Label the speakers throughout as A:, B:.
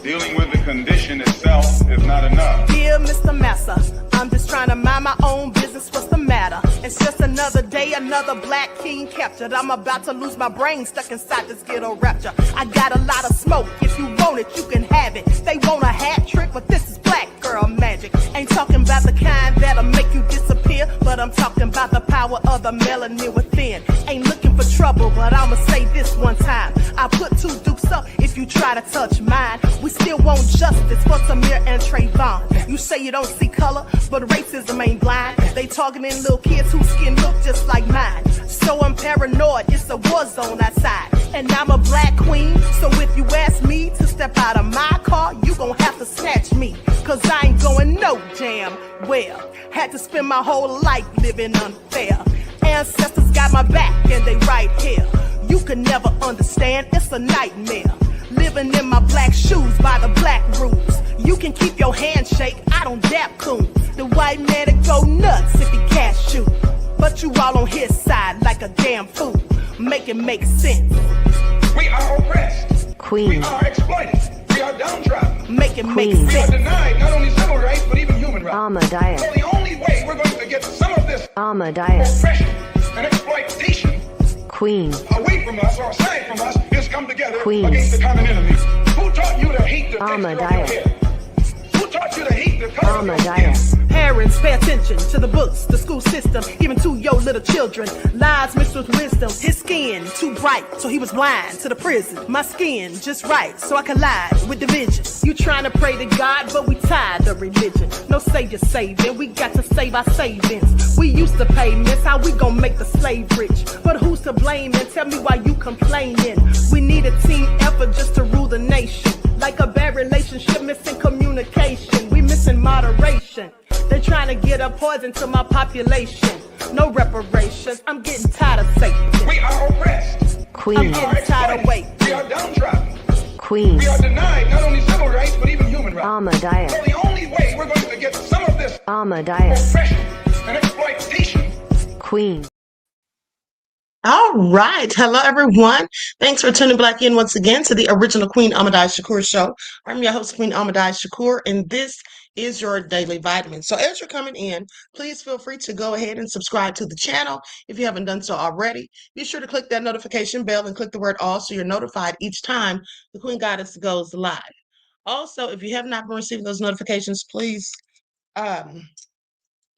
A: Dealing with the condition itself is not enough.
B: Dear Mr. Massa, I'm just trying to mind my own business. What's the matter? It's just another day, another black king captured. I'm about to lose my brain, stuck inside this ghetto rapture. I got a lot of smoke. If you want it, you can have it. They want a hat trick, but this is black girl magic. Ain't talking about the kind that'll make you disappear, but I'm talking about the power of the melanin within. Ain't looking for trouble, but I'ma say this one time. I put two dukes up if you try to touch mine. We still want justice for Samir and Trayvon. You say you don't see color, but racism ain't blind. They targeting little kids whose skin look just like mine. So I'm paranoid, it's a war zone outside. And I'm a black queen, so if you ask me to step out of my car, you gon' have to snatch me. Cause I ain't going no damn well. Had to spend my whole life living unfair. Ancestors got my back and they right here. You can never understand, it's a nightmare. Living in my black shoes by the black rules. You can keep your handshake, I don't dap coon. The white man to go nuts if he cash you. But you all on his side like a damn fool. Make it make sense.
A: We are oppressed.
C: Queen.
A: We are exploited. We are downtrodden.
B: Make it make
C: Queen.
A: We are
B: sense.
A: denied not only civil rights, but even human rights.
C: Ahmadiyyah.
A: So the only way we're going to get some of this
C: Ahmadiyyah.
A: oppression and exploitation
C: Queen.
A: away from us or aside from us is come together
C: Queen.
A: against the common enemy. Who taught you to hate the texture of your
C: Ahmadiyyah.
A: hair? Who taught you to hate the color of your skin?
C: Ahmadiyyah.
B: Parents, pay attention to the books, the school system, even to your little children. Lies mixed with wisdom. His skin too bright, so he was blind to the prison. My skin just right, so I collide with division. You trying to pray to God, but we tired of religion. No savior saving, we got to save our savings. We used to pay miss, how we gon' make the slave rich? But who's to blame and tell me why you complaining? We need a team effort just to rule the nation. Like a bad relationship, missing communication. We missing moderation. They're trying to get a poison to my population. No reparations. I'm getting tired of Satan.
A: We are oppressed.
B: I'm
C: Queen.
B: getting tired of waiting.
A: We are downtrodden.
C: Queen.
A: We are denied not only civil rights, but even human rights.
C: Ahmadiyyah.
A: So the only way we're going to get some of this
C: Ahmadiyyah.
A: oppression and exploitation.
C: Queen.
D: All right. Hello, everyone. Thanks for tuning back in once again to the original Queen Ahmadiyyah Shakur show. I'm your host, Queen Ahmadiyyah Shakur, and this is your daily vitamin. So as you're coming in, please feel free to go ahead and subscribe to the channel if you haven't done so already. Be sure to click that notification bell and click the word all so you're notified each time the Queen Goddess goes live. Also, if you have not been receiving those notifications, please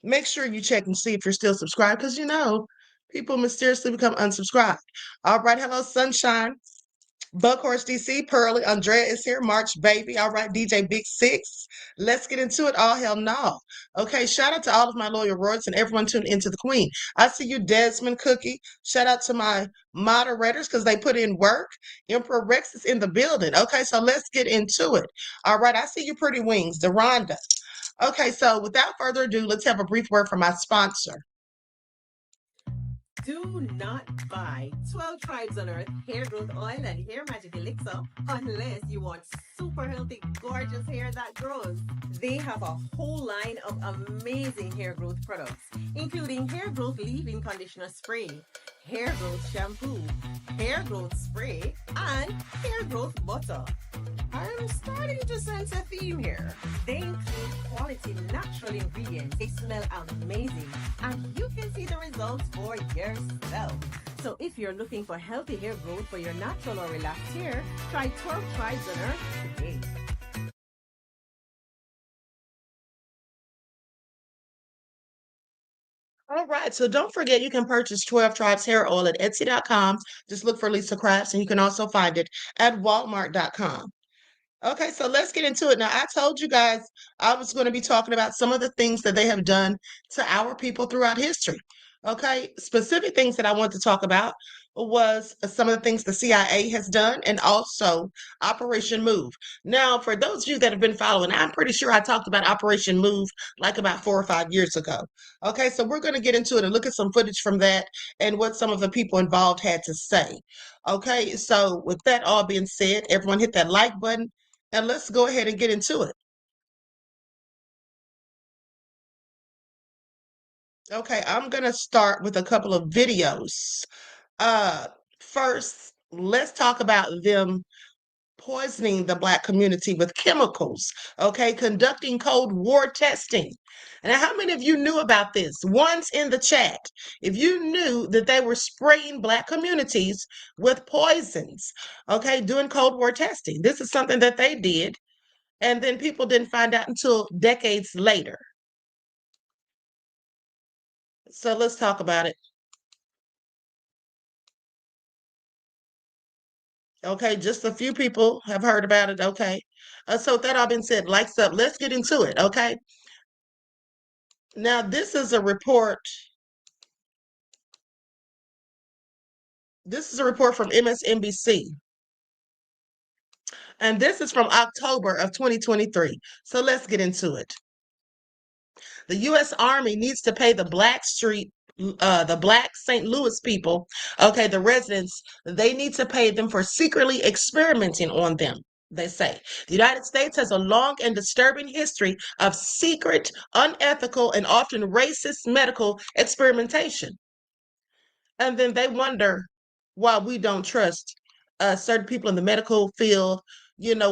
D: make sure you check and see if you're still subscribed, because people mysteriously become unsubscribed. All right, hello, Sunshine, Buckhorse DC, Pearly, Andrea is here, March Baby. All right, DJ Big Six. Let's get into it. All hell no. Okay, shout out to all of my loyal royals and everyone tuned into the Queen. I see you, Desmond Cookie. Shout out to my moderators because they put in work. Emperor Rex is in the building. Okay, so let's get into it. All right, I see you, Pretty Wings, Deronda. Okay, so without further ado, let's have a brief word from my sponsor.
E: Do not buy 12 Tribes on Earth hair growth oil and hair magic elixir unless you want super healthy, gorgeous hair that grows. They have a whole line of amazing hair growth products, including hair growth leave-in conditioner spray, hair growth shampoo, hair growth spray, and hair growth butter. I'm starting to sense a theme here. They include quality natural ingredients. They smell amazing, and you can see the results for yourself. So if you're looking for healthy hair growth for your natural or relaxed hair, try 12 Tribes on Earth today.
D: All right, so don't forget you can purchase 12 Tribes hair oil at Etsy.com. Just look for Lisa Crafts, and you can also find it at Walmart.com. Okay, so let's get into it. Now, I told you guys I was going to be talking about some of the things that they have done to our people throughout history. Okay, specific things that I want to talk about was some of the things the CIA has done and also Operation Move. Now, for those of you that have been following, I'm pretty sure I talked about Operation Move like about 4 or 5 years ago. Okay, so we're going to get into it and look at some footage from that and what some of the people involved had to say. Okay, so with that all being said, everyone hit that like button and let's go ahead and get into it. Okay, I'm going to start with a couple of videos. First, let's talk about them poisoning the Black community with chemicals, okay, conducting Cold War testing. And how many of you knew about this? Once in the chat, if you knew that they were spraying Black communities with poisons, okay, doing Cold War testing. This is something that they did, and then people didn't find out until decades later. So let's talk about it. Okay, just a few people have heard about it. Okay. So with that all been said, likes up. Let's get into it. Okay. Now, this is a report. This is a report from MSNBC. And this is from October of 2023. So let's get into it. The U.S. Army needs to pay the Black St. Louis people, okay, the residents, they need to pay them for secretly experimenting on them. They say the United States has a long and disturbing history of secret, unethical, and often racist medical experimentation. And then they wonder why we don't trust certain people in the medical field,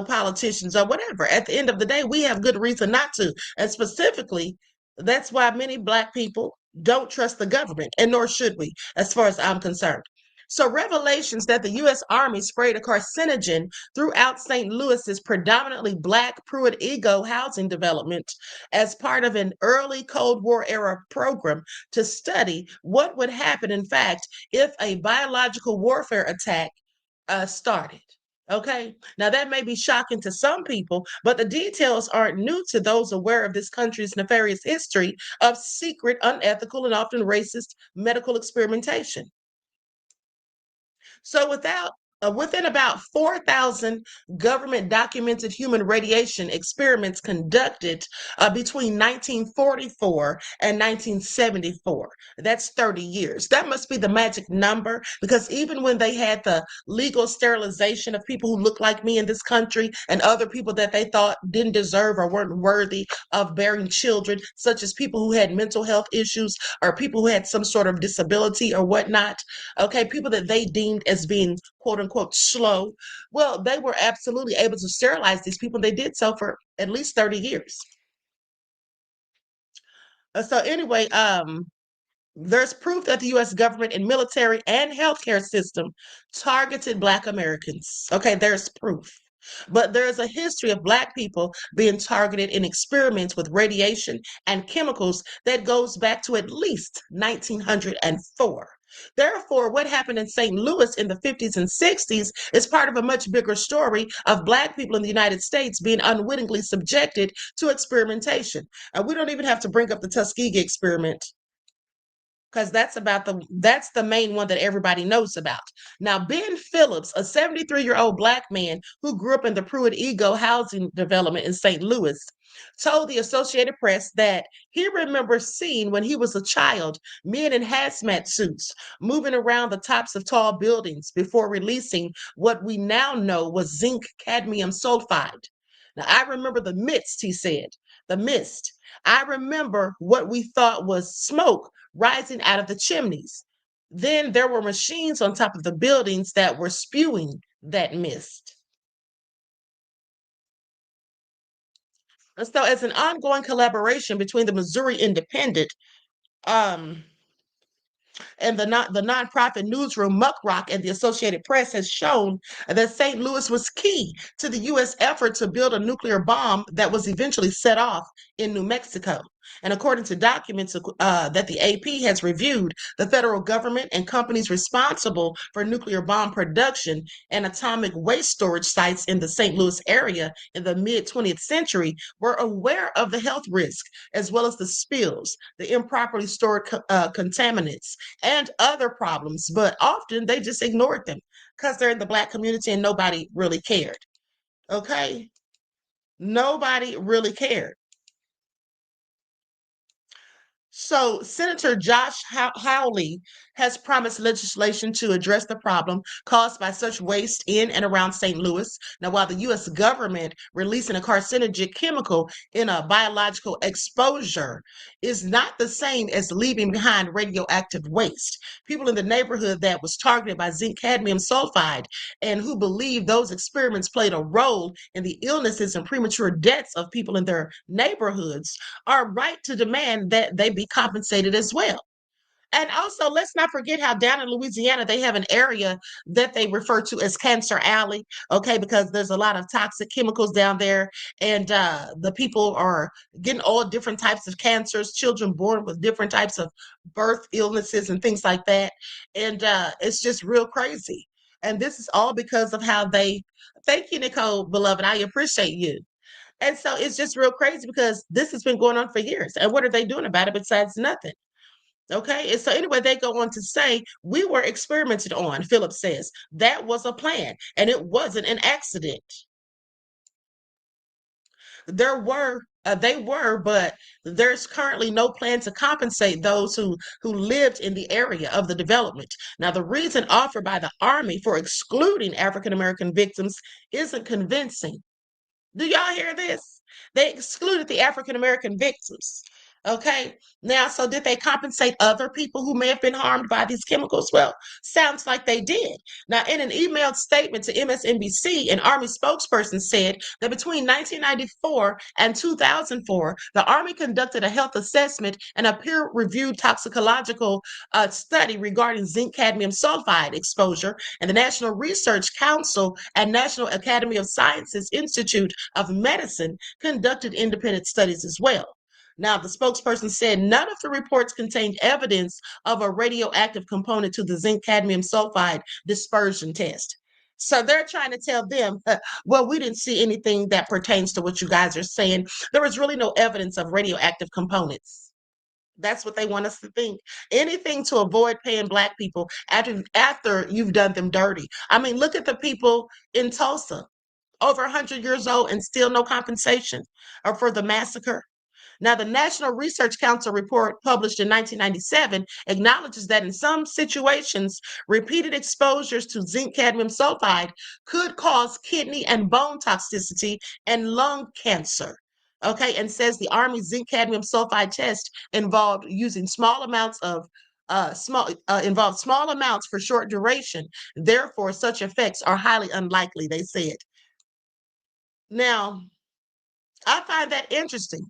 D: politicians or whatever. At the end of the day, we have good reason not to. And specifically, that's why many Black people don't trust the government, and nor should we, as far as I'm concerned. So, revelations that the U.S. Army sprayed a carcinogen throughout St. Louis's predominantly Black Pruitt Ego housing development as part of an early Cold War era program to study what would happen, in fact, if a biological warfare attack started. Okay, now that may be shocking to some people, but the details aren't new to those aware of this country's nefarious history of secret, unethical, and often racist medical experimentation. So within about 4,000 government documented human radiation experiments conducted between 1944 and 1974. That's 30 years. That must be the magic number, because even when they had the legal sterilization of people who look like me in this country and other people that they thought didn't deserve or weren't worthy of bearing children, such as people who had mental health issues or people who had some sort of disability or whatnot, okay, people that they deemed as being quote unquote slow, well, they were absolutely able to sterilize these people. They did so for at least 30 years. So anyway, there's proof that the U.S. government and military and healthcare system targeted Black Americans. Okay, there's proof. But there's a history of Black people being targeted in experiments with radiation and chemicals that goes back to at least 1904. Therefore, what happened in St. Louis in the 50s and 60s is part of a much bigger story of Black people in the United States being unwittingly subjected to experimentation. And we don't even have to bring up the Tuskegee experiment, because that's the main one that everybody knows about. Now, Ben Phillips, a 73-year-old Black man who grew up in the Pruitt Ego housing development in St. Louis, told the Associated Press that he remembers seeing when he was a child men in hazmat suits moving around the tops of tall buildings before releasing what we now know was zinc cadmium sulfide. Now, I remember the mist, he said, the mist. I remember what we thought was smoke rising out of the chimneys. Then there were machines on top of the buildings that were spewing that mist. And so, as an ongoing collaboration between the Missouri Independent um, and the nonprofit newsroom Muck Rock and the Associated Press has shown that St. Louis was key to the U.S. effort to build a nuclear bomb that was eventually set off in New Mexico. And according to documents that the AP has reviewed, the federal government and companies responsible for nuclear bomb production and atomic waste storage sites in the St. Louis area in the mid 20th century were aware of the health risk, as well as the spills, the improperly stored contaminants, and other problems, but often they just ignored them because they're in the Black community and nobody really cared. Okay? Nobody really cared. So, Senator Josh Hawley has promised legislation to address the problem caused by such waste in and around St. Louis. Now, while the U.S. government releasing a carcinogenic chemical in a biological exposure is not the same as leaving behind radioactive waste, people in the neighborhood that was targeted by zinc cadmium sulfide and who believe those experiments played a role in the illnesses and premature deaths of people in their neighborhoods are right to demand that they be compensated as well. And also, let's not forget how down in Louisiana, they have an area that they refer to as Cancer Alley, okay, because there's a lot of toxic chemicals down there, and the people are getting all different types of cancers, children born with different types of birth illnesses and things like that. And it's just real crazy. And this is all because of how they, thank you, Nicole, beloved. I appreciate you. And so it's just real crazy because this has been going on for years. And what are they doing about it besides nothing? Okay. And so anyway, they go on to say, we were experimented on, Phillips says. That was a plan, and it wasn't an accident. They were, but there's currently no plan to compensate those who lived in the area of the development. Now, the reason offered by the Army for excluding African American victims isn't convincing. Do y'all hear this? They excluded the African American victims. Okay. Now, so did they compensate other people who may have been harmed by these chemicals? Well, sounds like they did. Now, in an emailed statement to MSNBC, an Army spokesperson said that between 1994 and 2004, the Army conducted a health assessment and a peer-reviewed toxicological study regarding zinc cadmium sulfide exposure, and the National Research Council and National Academy of Sciences Institute of Medicine conducted independent studies as well. Now, the spokesperson said none of the reports contained evidence of a radioactive component to the zinc cadmium sulfide dispersion test. So they're trying to tell them, well, we didn't see anything that pertains to what you guys are saying. There was really no evidence of radioactive components. That's what they want us to think. Anything to avoid paying Black people after you've done them dirty. I mean, look at the people in Tulsa, over 100 years old and still no compensation or for the massacre. Now, the National Research Council report published in 1997 acknowledges that in some situations, repeated exposures to zinc cadmium sulfide could cause kidney and bone toxicity and lung cancer. Okay, and says the Army zinc cadmium sulfide test involved using small amounts of involved small amounts for short duration. Therefore, such effects are highly unlikely, they said. Now, I find that interesting.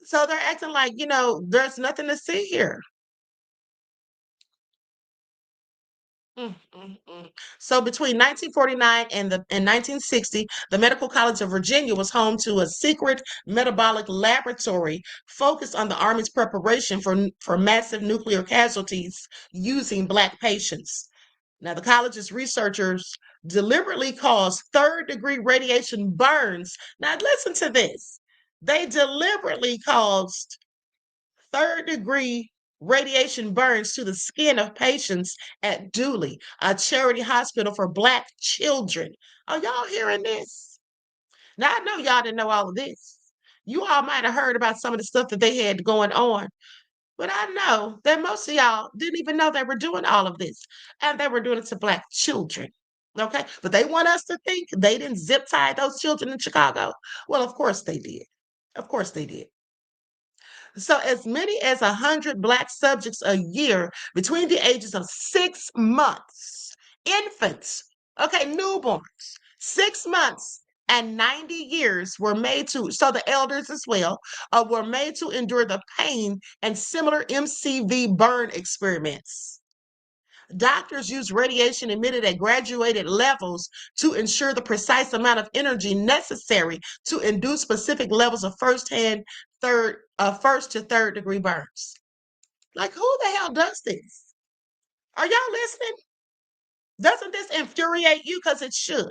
D: So they're acting like, there's nothing to see here. Mm, mm, mm. So between 1949 and 1960, the Medical College of Virginia was home to a secret metabolic laboratory focused on the Army's preparation for massive nuclear casualties using Black patients. Now, the college's researchers deliberately caused third-degree radiation burns. Now, listen to this. They deliberately caused third-degree radiation burns to the skin of patients at Dooley, a charity hospital for Black children. Are y'all hearing this? Now, I know y'all didn't know all of this. You all might have heard about some of the stuff that they had going on, but I know that most of y'all didn't even know they were doing all of this, and they were doing it to Black children. Okay, but they want us to think they didn't zip tie those children in Chicago. Well, of course they did. Of course they did. So, as many as 100 Black subjects a year between the ages of 6 months, infants, okay, newborns, 6 months and 90 years were made to, so the elders as well, were made to endure the pain and similar MCV burn experiments. Doctors use radiation emitted at graduated levels to ensure the precise amount of energy necessary to induce specific levels of first to third degree burns. Like, who the hell does this? Are y'all listening? Doesn't this infuriate you? Because it should.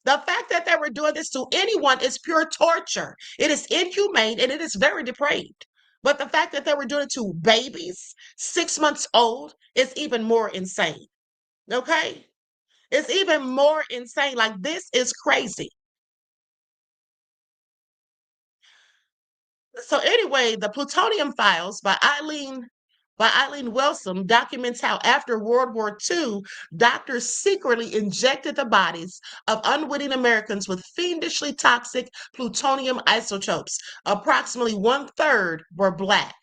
D: The fact that they were doing this to anyone is pure torture. It is inhumane and it is very depraved. But the fact that they were doing it to babies, 6 months old, is even more insane. Okay? It's even more insane. Like, this is crazy. So anyway, the Plutonium Files by Eileen Wellsome documents how after World War II, doctors secretly injected the bodies of unwitting Americans with fiendishly toxic plutonium isotopes. Approximately 1/3 were Black.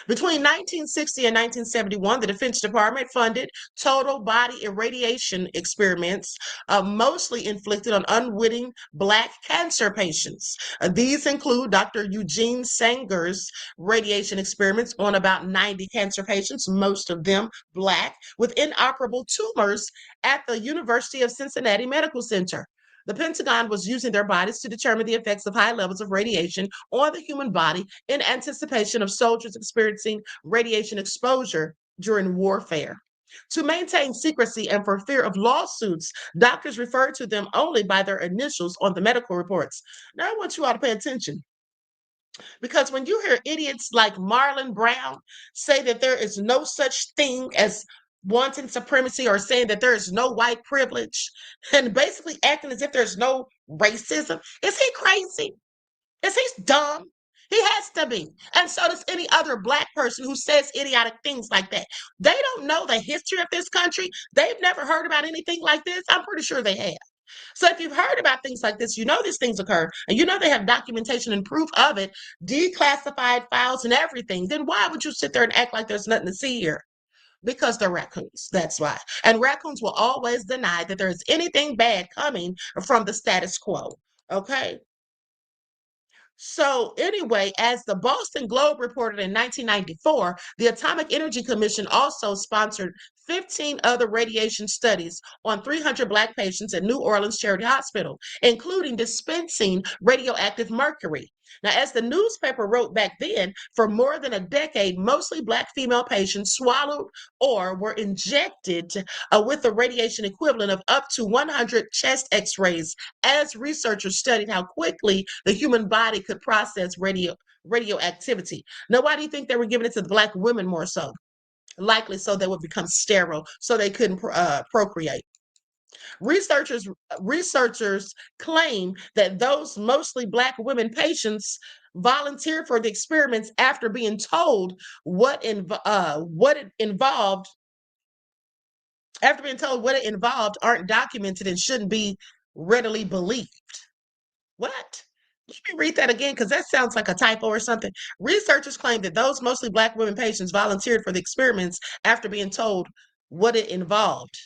D: Between 1960 and 1971, the Defense Department funded total body irradiation experiments, mostly inflicted on unwitting Black cancer patients. These include Dr. Eugene Sanger's radiation experiments on about 90 cancer patients, most of them Black, with inoperable tumors at the University of Cincinnati Medical Center. The Pentagon was using their bodies to determine the effects of high levels of radiation on the human body in anticipation of soldiers experiencing radiation exposure during warfare. To maintain secrecy and for fear of lawsuits, doctors referred to them only by their initials on the medical reports. Now, I want you all to pay attention because when you hear idiots like Marlon Brown say that there is no such thing as wanton supremacy or saying that there is no white privilege and basically acting as if there's no racism, is he crazy? Is he dumb? He has to be. And so does any other Black person who says idiotic things like that. They don't know the history of this country. They've never heard about anything like this. I'm pretty sure they have. So if you've heard about things like this, you know these things occur, and you know they have documentation and proof of it, declassified files and everything, then why would you sit there and act like there's nothing to see here? Because they're raccoons. That's why. And raccoons will always deny that there's anything bad coming from the status quo. Okay. So, anyway, as the Boston Globe reported in 1994, the Atomic Energy Commission also sponsored 15 other radiation studies on 300 Black patients at New Orleans Charity Hospital, including dispensing radioactive mercury. Now, as the newspaper wrote back then, for more than a decade, mostly Black female patients swallowed or were injected with the radiation equivalent of up to 100 chest x rays as researchers studied how quickly the human body could process radioactivity. Now, why do you think they were giving it to the Black women more so? Likely so they would become sterile, so they couldn't procreate. Researchers claim that those mostly Black women patients volunteered for the experiments after being told what it involved. After being told what it involved, aren't documented and shouldn't be readily believed. What? Let me read that again because that sounds like a typo or something. Researchers claim that those mostly Black women patients volunteered for the experiments after being told what it involved.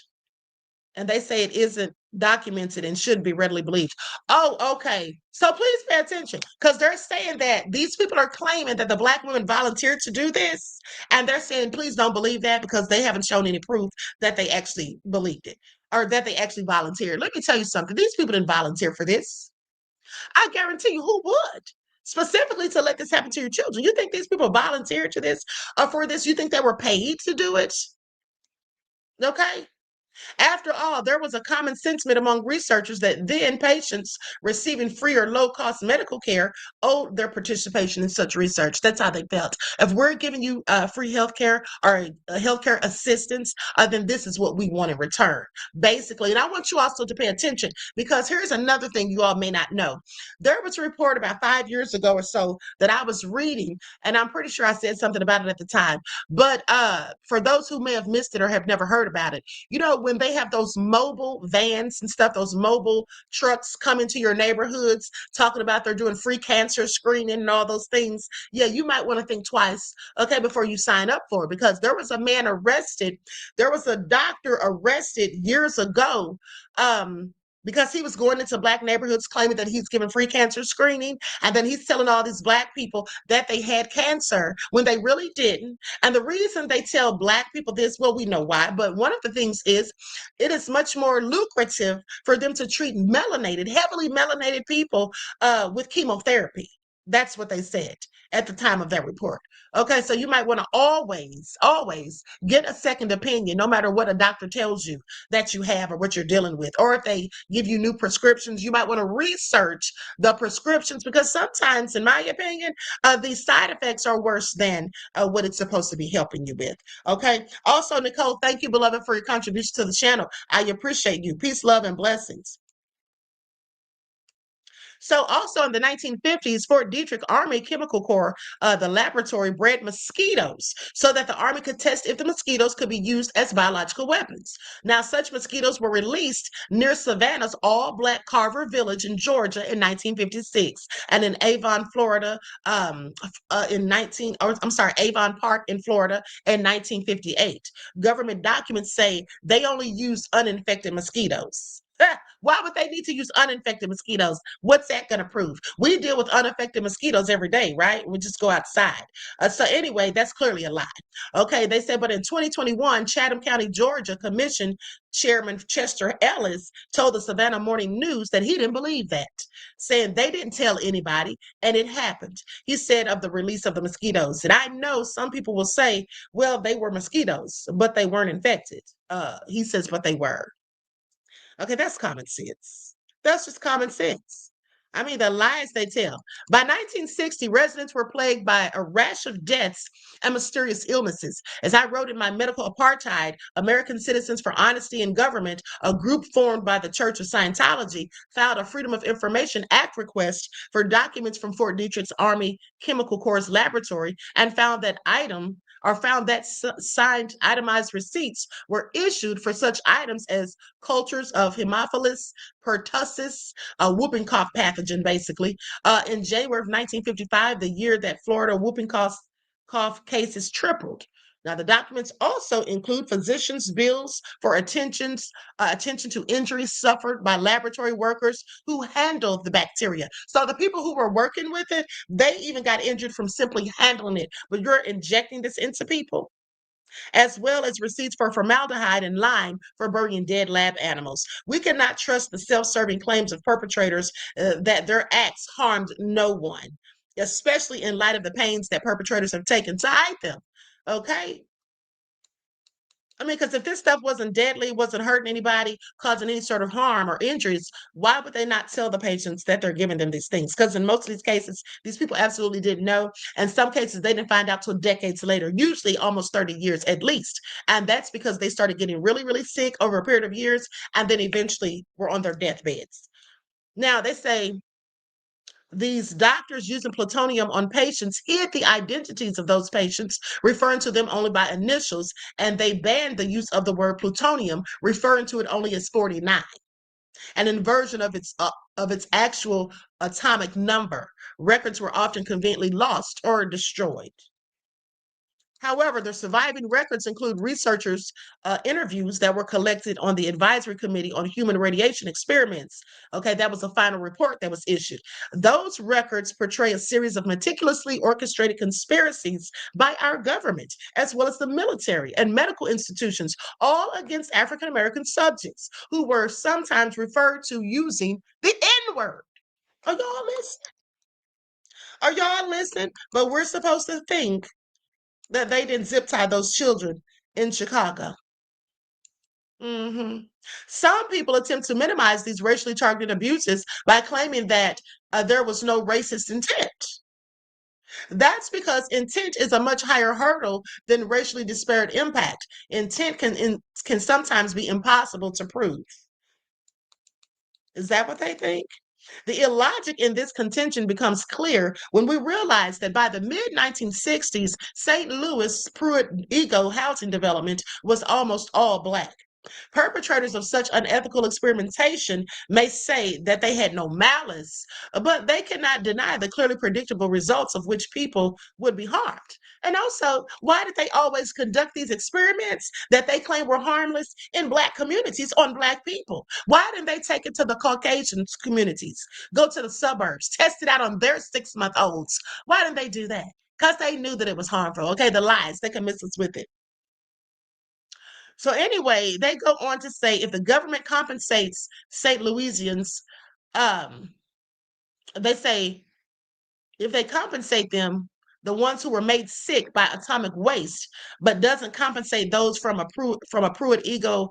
D: And they say it isn't documented and shouldn't be readily believed. Oh, okay. So please pay attention because they're saying that these people are claiming that the Black women volunteered to do this. And they're saying, please don't believe that because they haven't shown any proof that they actually believed it or that they actually volunteered. Let me tell you something. These people didn't volunteer for this. I guarantee you who would. Specifically to let this happen to your children. You think these people volunteered to this or for this? You think they were paid to do it? Okay. After all, there was a common sentiment among researchers that then patients receiving free or low cost medical care owed their participation in such research. That's how they felt. If we're giving you free healthcare or healthcare assistance, then this is what we want in return, basically. And I want you also to pay attention because here's another thing you all may not know. There was a report about 5 years ago or so that I was reading, and I'm pretty sure I said something about it at the time. But for those who may have missed it or have never heard about it, you know, when they have those mobile vans and stuff, those mobile trucks come into your neighborhoods talking about they're doing free cancer screening and all those things. Yeah, you might want to think twice, okay, before you sign up for it because there was a man arrested. There was a doctor arrested years ago. Because he was going into Black neighborhoods claiming that he's giving free cancer screening. And then he's telling all these Black people that they had cancer when they really didn't. And the reason they tell Black people this, well, we know why. But one of the things is it is much more lucrative for them to treat heavily melanated people with chemotherapy. That's what they said at the time of that report. Okay, so you might want to always get a second opinion, no matter what a doctor tells you that you have or what you're dealing with. Or if they give you new prescriptions, you might want to research the prescriptions because sometimes, in my opinion, these side effects are worse than what it's supposed to be helping you with. Okay. Also, Nicole, thank you, beloved, for your contribution to the channel. I appreciate you. Peace, love, and blessings. So also in the 1950s, Fort Detrick Army Chemical Corps, the laboratory bred mosquitoes so that the Army could test if the mosquitoes could be used as biological weapons. Now, such mosquitoes were released near Savannah's all-black Carver Village in Georgia in 1956, and in Avon, Florida, Avon Park in Florida in 1958. Government documents say they only used uninfected mosquitoes. Why would they need to use uninfected mosquitoes? What's that going to prove? We deal with uninfected mosquitoes every day, right? We just go outside. So anyway, that's clearly a lie. Okay, they said, but in 2021, Chatham County, Georgia Commission Chairman Chester Ellis told the Savannah Morning News that he didn't believe that, saying they didn't tell anybody and it happened. He said of the release of the mosquitoes. And I know some people will say, well, they were mosquitoes, but they weren't infected. He says, but they were. Okay, that's common sense. That's just common sense. I mean, the lies they tell. By 1960, residents were plagued by a rash of deaths and mysterious illnesses. As I wrote in my Medical Apartheid, American Citizens for Honesty in Government, a group formed by the Church of Scientology, filed a Freedom of Information Act request for documents from Fort Detrick's Army Chemical Corps laboratory and found that signed itemized receipts were issued for such items as cultures of Haemophilus pertussis, a whooping cough pathogen, basically. In January of 1955, the year that Florida whooping cough cases tripled. Now, the documents also include physicians' bills for attention to injuries suffered by laboratory workers who handled the bacteria. So the people who were working with it, they even got injured from simply handling it. But you're injecting this into people, as well as receipts for formaldehyde and lime for burying dead lab animals. We cannot trust the self-serving claims of perpetrators that their acts harmed no one, especially in light of the pains that perpetrators have taken to hide them. Okay? I mean, because if this stuff wasn't deadly, wasn't hurting anybody, causing any sort of harm or injuries, why would they not tell the patients that they're giving them these things? Because in most of these cases, these people absolutely didn't know. And some cases, they didn't find out till decades later, usually almost 30 years at least. And that's because they started getting really, really sick over a period of years, and then eventually were on their deathbeds. Now, they say these doctors using plutonium on patients hid the identities of those patients, referring to them only by initials, and they banned the use of the word plutonium, referring to it only as 49, an inversion of its actual atomic number. Records were often conveniently lost or destroyed. However, the surviving records include researchers' interviews that were collected on the Advisory Committee on Human Radiation Experiments. Okay, that was a final report that was issued. Those records portray a series of meticulously orchestrated conspiracies by our government, as well as the military and medical institutions, all against African American subjects who were sometimes referred to using the N-word. Are y'all listening? Are y'all listening? But we're supposed to think that they didn't zip tie those children in Chicago. Some people attempt to minimize these racially targeted abuses by claiming that there was no racist intent. That's because intent is a much higher hurdle than racially disparate impact. Intent can sometimes be impossible to prove. Is that what they think? The illogic in this contention becomes clear when we realize that by the mid-1960s, St. Louis Pruitt-Ego housing development was almost all Black. Perpetrators of such unethical experimentation may say that they had no malice, but they cannot deny the clearly predictable results of which people would be harmed. And also, why did they always conduct these experiments that they claim were harmless in Black communities on Black people? Why didn't they take it to the Caucasian communities, go to the suburbs, test it out on their 6-month-olds? Why didn't they do that? Because they knew that it was harmful. Okay, the lies, they convinced us with it. So anyway, they go on to say if the government compensates St. Louisians, they say if they compensate them, the ones who were made sick by atomic waste, but doesn't compensate those from a Pruitt-Ego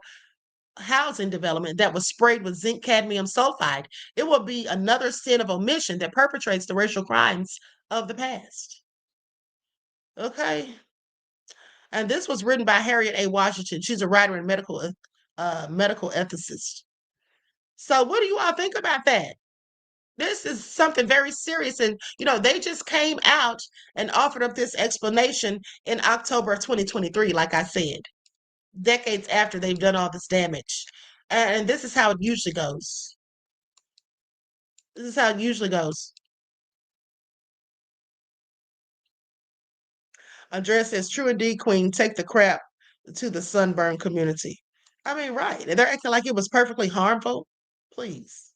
D: housing development that was sprayed with zinc cadmium sulfide, it will be another sin of omission that perpetrates the racial crimes of the past. Okay. And this was written by Harriet A. Washington. She's a writer and medical ethicist. So what do you all think about that? This is something very serious. And, they just came out and offered up this explanation in October of 2023, like I said, decades after they've done all this damage. And this is how it usually goes. This is how it usually goes. Andrea says, true indeed, Queen, take the crap to the sunburn community. I mean, right. And they're acting like it was perfectly harmful. Please.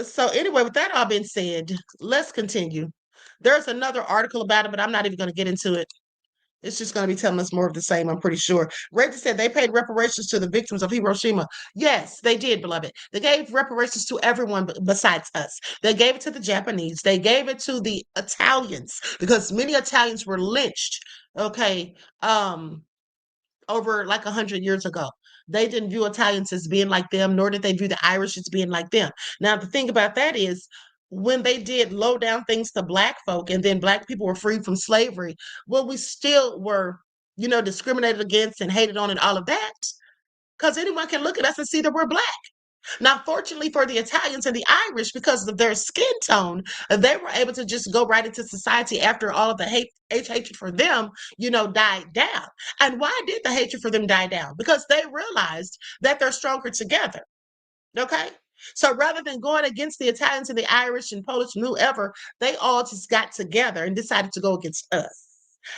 D: So anyway, with that all being said, let's continue. There's another article about it, but I'm not even going to get into it. It's just going to be telling us more of the same, I'm pretty sure. Rachel said they paid reparations to the victims of Hiroshima. Yes, they did, beloved. They gave reparations to everyone besides us. They gave it to the Japanese. They gave it to the Italians because many Italians were lynched, okay, over like 100 years ago. They didn't view Italians as being like them, nor did they view the Irish as being like them. Now, the thing about that is, when they did low down things to Black folk and then Black people were freed from slavery, well, we still were, discriminated against and hated on and all of that. Because anyone can look at us and see that we're Black. Now, fortunately for the Italians and the Irish, because of their skin tone, they were able to just go right into society after all of the hatred for them, died down. And why did the hatred for them die down? Because they realized that they're stronger together. Okay? So rather than going against the Italians and the Irish and Polish and whoever, they all just got together and decided to go against us.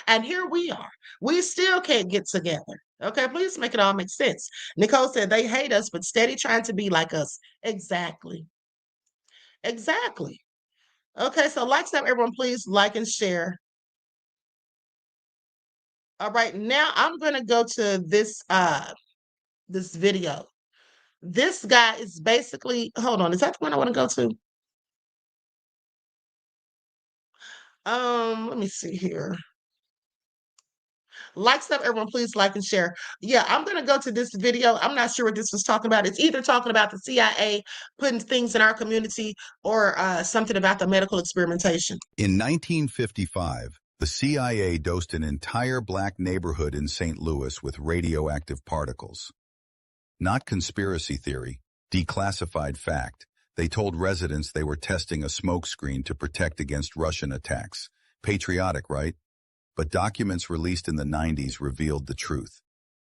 D: And here we are. We still can't get together. Okay, please make it all make sense. Nicole said they hate us, but steady trying to be like us. Exactly. Exactly. Okay, so like stuff, everyone, please like and share. All right, now I'm gonna go to this this video. This guy is basically, hold on, is that the one I want to go to? Let me see here. Like stuff, everyone, please like and share. Yeah, I'm going to go to this video. I'm not sure what this was talking about. It's either talking about the CIA putting things in our community or something about the medical experimentation.
F: In 1955, the CIA dosed an entire Black neighborhood in St. Louis with radioactive particles. Not conspiracy theory, declassified fact. They told residents they were testing a smokescreen to protect against Russian attacks. Patriotic, right? But documents released in the 90s revealed the truth.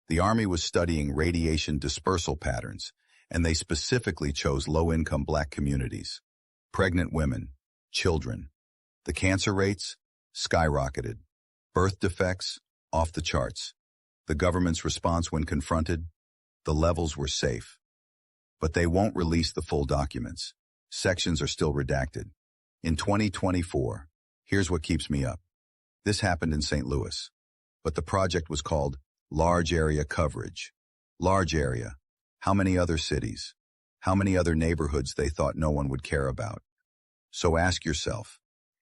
F: The Army was studying radiation dispersal patterns, and they specifically chose low-income Black communities. Pregnant women, children. The cancer rates skyrocketed. Birth defects off the charts. The government's response when confronted? The levels were safe. But they won't release the full documents. Sections are still redacted. In 2024, here's what keeps me up. This happened in St. Louis, but the project was called Large Area Coverage. Large area. How many other cities? How many other neighborhoods they thought no one would care about? So ask yourself,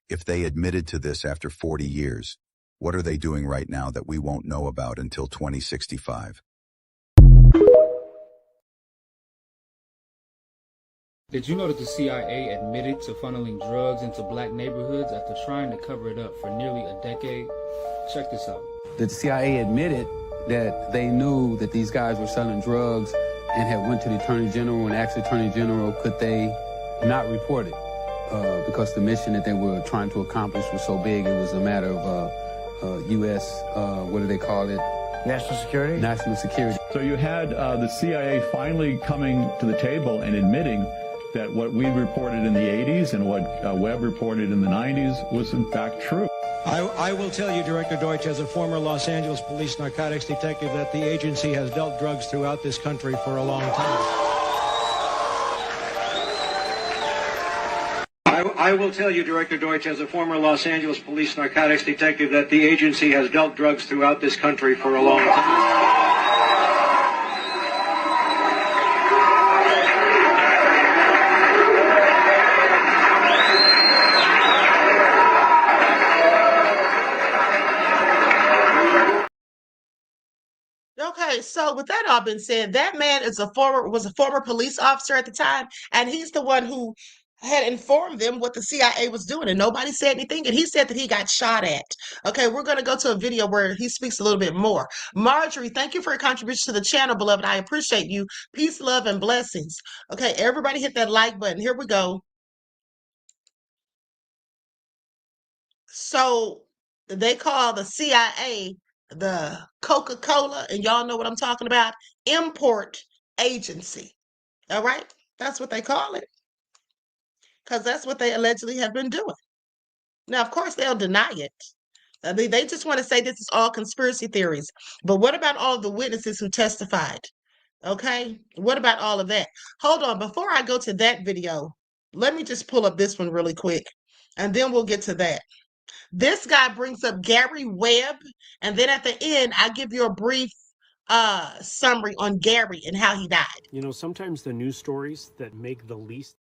F: if they admitted to this after 40 years, what are they doing right now that we won't know about until 2065?
G: Did you know that the CIA admitted to funneling drugs into Black neighborhoods after trying to cover it up for nearly a decade? Check this out.
H: The CIA admitted that they knew that these guys were selling drugs and had went to the Attorney General and asked the Attorney General could they not report it because the mission that they were trying to accomplish was so big. It was a matter of U.S., what do they call it?
I: National security?
H: National security.
J: So you had the CIA finally coming to the table and admitting that what we reported in the 80s and what Webb reported in the 90s was in fact true.
I: I will tell you, Director Deutsch, as a former Los Angeles police narcotics detective, that the agency has dealt drugs throughout this country for a long time. I will tell you, Director Deutsch, as a former Los Angeles police narcotics detective, that the agency has dealt drugs throughout this country for a long time.
D: Okay, so with that all been said, that man was a former police officer at the time, and he's the one who had informed them what the CIA was doing, and nobody said anything. And he said that he got shot at. Okay, we're going to go to a video where he speaks a little bit more. Marjorie, thank you for your contribution to the channel, beloved. I appreciate you. Peace, love, and blessings. Okay, everybody hit that like button. Here we go. So they call the CIA the Coca-Cola, and y'all know what I'm talking about, import agency. All right, that's what they call it, because that's what they allegedly have been doing. Now, of course, they'll deny it. I mean, they just want to say this is all conspiracy theories. But what about all the witnesses who testified? Okay, what about all of that? Hold on, before I go to that video, let me just pull up this one really quick, and then we'll get to that. This guy brings up Gary Webb, and then at the end, I give you a brief summary on Gary and how he died.
K: You know, sometimes the news stories that make the least.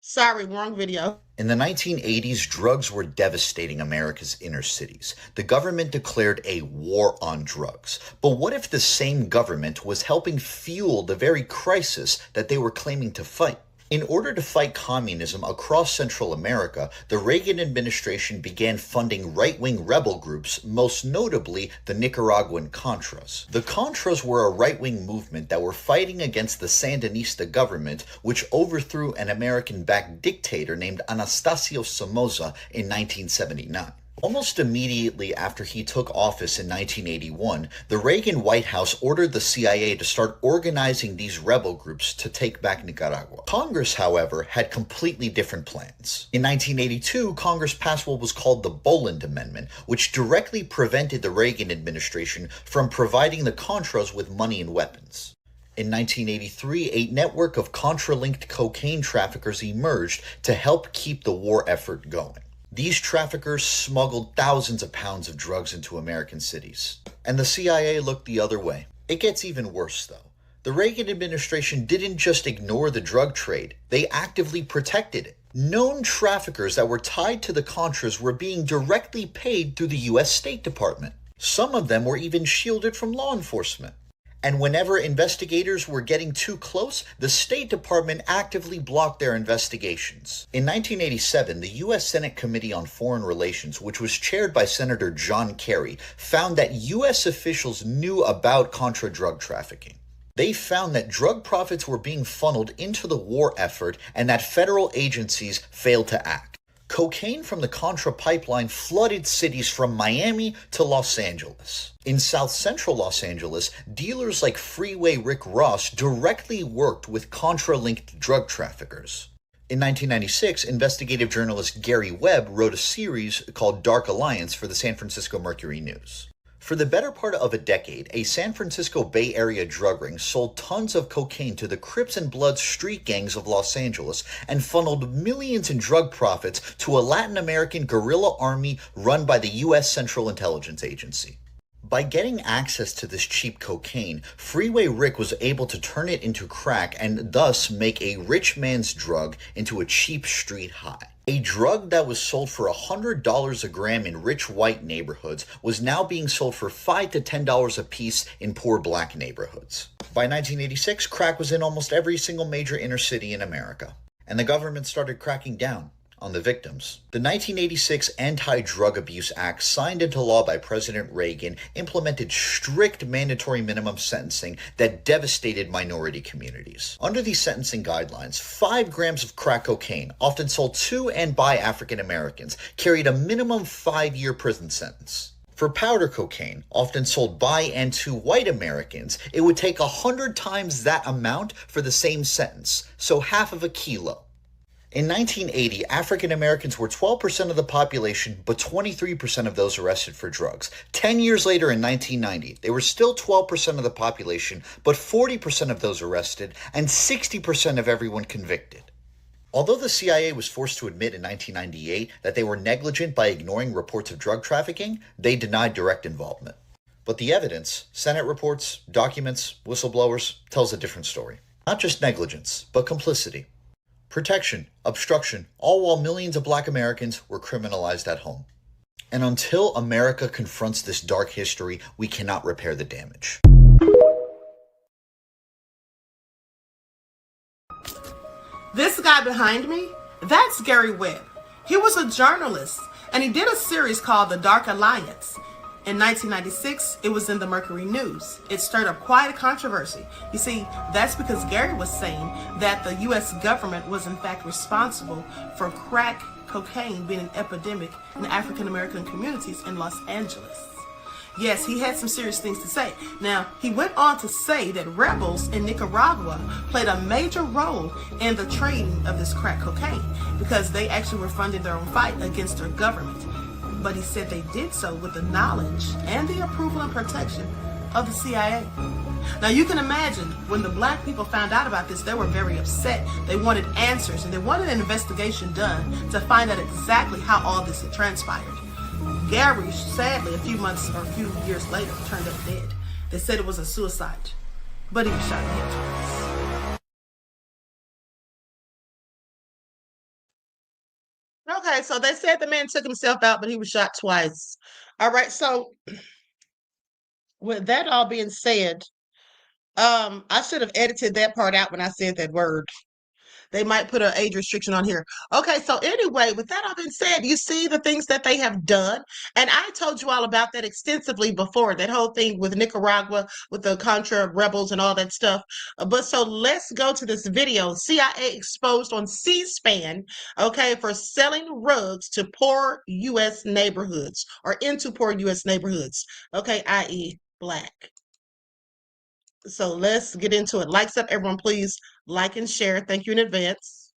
D: Sorry, wrong video.
L: In the 1980s, drugs were devastating America's inner cities. The government declared a war on drugs. But what if the same government was helping fuel the very crisis that they were claiming to fight? In order to fight communism across Central America, the Reagan administration began funding right-wing rebel groups, most notably the Nicaraguan Contras. The Contras were a right-wing movement that were fighting against the Sandinista government, which overthrew an American-backed dictator named Anastasio Somoza in 1979. Almost immediately after he took office in 1981, the Reagan White House ordered the CIA to start organizing these rebel groups to take back Nicaragua. Congress, however, had completely different plans. In 1982, Congress passed what was called the Boland Amendment, which directly prevented the Reagan administration from providing the Contras with money and weapons. In 1983, a network of Contra-linked cocaine traffickers emerged to help keep the war effort going. These traffickers smuggled thousands of pounds of drugs into American cities. And the CIA looked the other way. It gets even worse, though. The Reagan administration didn't just ignore the drug trade, they actively protected it. Known traffickers that were tied to the Contras were being directly paid through the U.S. State Department. Some of them were even shielded from law enforcement. And whenever investigators were getting too close, the State Department actively blocked their investigations. In 1987, the U.S. Senate Committee on Foreign Relations, which was chaired by Senator John Kerry, found that U.S. officials knew about Contra drug trafficking. They found that drug profits were being funneled into the war effort and that federal agencies failed to act. Cocaine from the Contra pipeline flooded cities from Miami to Los Angeles. In South Central Los Angeles, dealers like Freeway Rick Ross directly worked with Contra-linked drug traffickers. In 1996, investigative journalist Gary Webb wrote a series called Dark Alliance for the San Francisco Mercury News. For the better part of a decade, a San Francisco Bay Area drug ring sold tons of cocaine to the Crips and Bloods street gangs of Los Angeles and funneled millions in drug profits to a Latin American guerrilla army run by the U.S. Central Intelligence Agency. By getting access to this cheap cocaine, Freeway Rick was able to turn it into crack and thus make a rich man's drug into a cheap street high. A drug that was sold for $100 a gram in rich white neighborhoods was now being sold for $5 to $10 a piece in poor black neighborhoods. By 1986, crack was in almost every single major inner city in America, and the government started cracking down on the victims. The 1986 Anti-Drug Abuse Act, signed into law by President Reagan, implemented strict mandatory minimum sentencing that devastated minority communities. Under these sentencing guidelines, 5 grams of crack cocaine, often sold to and by African Americans, carried a minimum 5-year prison sentence. For powder cocaine, often sold by and to white Americans, it would take 100 times that amount for the same sentence, so half of a kilo. In 1980, African Americans were 12% of the population, but 23% of those arrested for drugs. 10 years later, in 1990, they were still 12% of the population, but 40% of those arrested, and 60% of everyone convicted. Although the CIA was forced to admit in 1998 that they were negligent by ignoring reports of drug trafficking, they denied direct involvement. But the evidence, Senate reports, documents, whistleblowers, tells a different story. Not just negligence, but complicity. Protection, obstruction, all while millions of black Americans were criminalized at home. And until America confronts this dark history, we cannot repair the damage.
D: This guy behind me, That's Gary Webb. He was a journalist, and he did a series called The Dark Alliance. In 1996, it was in the Mercury News. It stirred up quite a controversy. You see, that's because Gary was saying that the U.S. government was in fact responsible for crack cocaine being an epidemic in African American communities in Los Angeles. Yes, he had some serious things to say. Now, he went on to say that rebels in Nicaragua played a major role in the trading of this crack cocaine because they actually were funding their own fight against their government. But he said they did so with the knowledge and the approval and protection of the CIA. Now you can imagine when the black people found out about this, they were very upset. They wanted answers and they wanted an investigation done to find out exactly how all this had transpired. Gary, sadly, a few months or a few years later, turned up dead. They said it was a suicide, but he was shot dead twice. Okay, so they said the man took himself out, but he was shot twice. All right, so with that all being said, I should have edited that part out when I said that word. They might put an age restriction on here. Okay, so anyway, with that all being said, you see the things that they have done. And I told you all about that extensively before, that whole thing with Nicaragua, with the Contra rebels and all that stuff. But so let's go to this video. CIA exposed on C-SPAN, okay, for selling rugs to poor U.S. neighborhoods or into poor U.S. neighborhoods, okay, i.e. black. So let's get into it. Likes up, everyone, please like and share. Thank you in advance.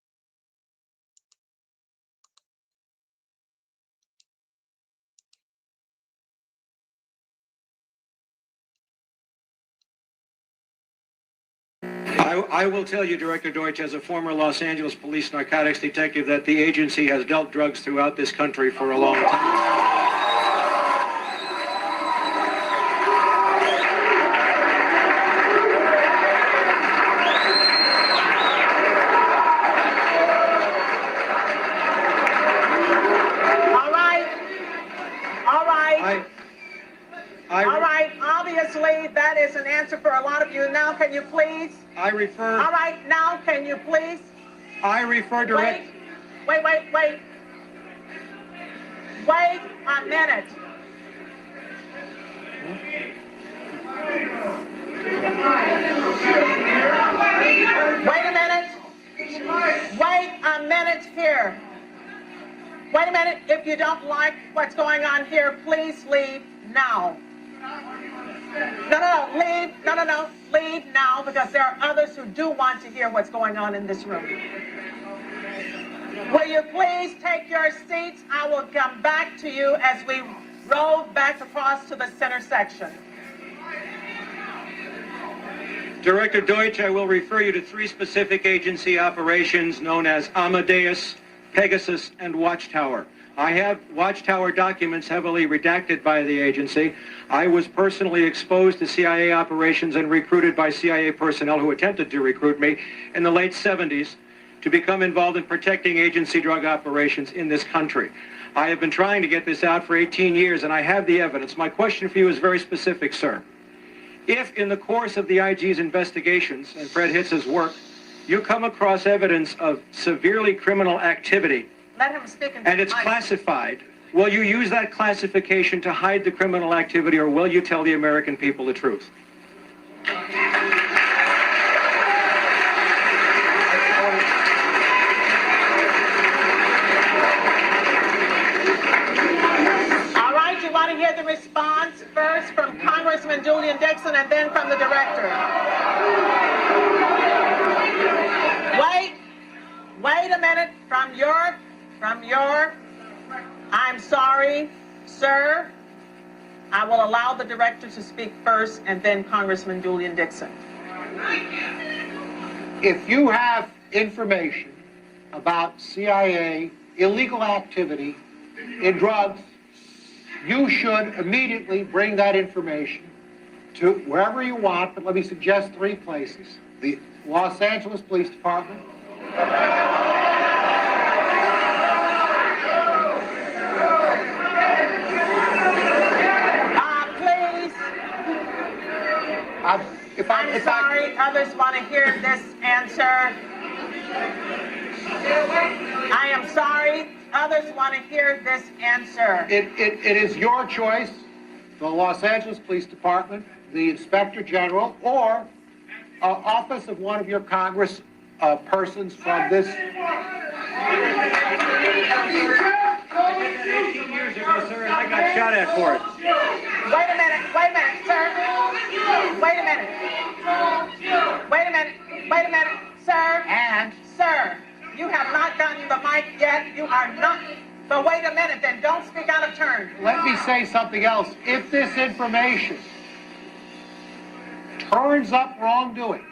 I: I will tell you, Director Deutsch, as a former Los Angeles police narcotics detective, that the agency has dealt drugs throughout this country for a long time.
M: All right, obviously that is an answer for a lot of you. Now can you please?
I: I refer...
M: All right, now can you please?
I: I refer direct...
M: Wait a minute. Wait a minute. Wait a minute here. Wait a minute. If you don't like what's going on here, please leave now. No, leave. No, leave now, because there are others who do want to hear what's going on in this room. Will you please take your seats? I will come back to you as we roll back across to the center section.
I: Director Deutsch, I will refer you to 3 specific agency operations known as Ahmadiyyah, Pegasus, and Watchtower. I have Watchtower documents heavily redacted by the agency. I was personally exposed to CIA operations and recruited by CIA personnel who attempted to recruit me in the late 70s to become involved in protecting agency drug operations in this country. I have been trying to get this out for 18 years, and I have the evidence. My question for you is very specific, sir. If in the course of the IG's investigations and Fred Hitz's work, you come across evidence of severely criminal activity,
M: let him speak
I: and it's classified, will you use that classification to hide the criminal activity, or will you tell the American people the truth?
M: All right, you want to hear the response first from Congressman Julian Dixon and then from the director. Wait a minute. I'm sorry, sir. I will allow the director to speak first and then Congressman Julian Dixon.
N: If you have information about CIA illegal activity in drugs, you should immediately bring that information to wherever you want, but let me suggest 3 places. The Los Angeles Police Department,
M: I'm sorry, others want to hear this answer. others want to hear this answer.
N: It is your choice, the Los Angeles Police Department, the Inspector General, or office of one of your Congress persons from this.
I: 18 years ago, sir, and I got shot at for it.
M: Wait a minute, sir. Wait a minute, sir.
N: And?
M: Sir, you have not gotten the mic yet. You are not. But wait a minute, then don't speak out of turn.
N: Let me say something else. If this information turns up wrongdoing,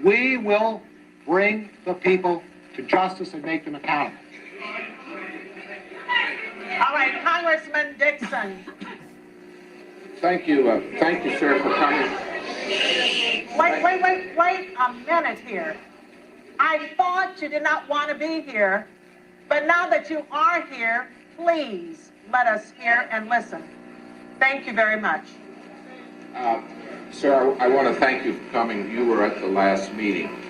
N: we will bring the people to justice and make them accountable.
M: All right, Congressman Dixon.
O: Thank you, sir, for coming.
M: Wait a minute here. I thought you did not want to be here, but now that you are here, please let us hear and listen. Thank you very much.
O: Sir, I want to thank you for coming. You were at the last meeting.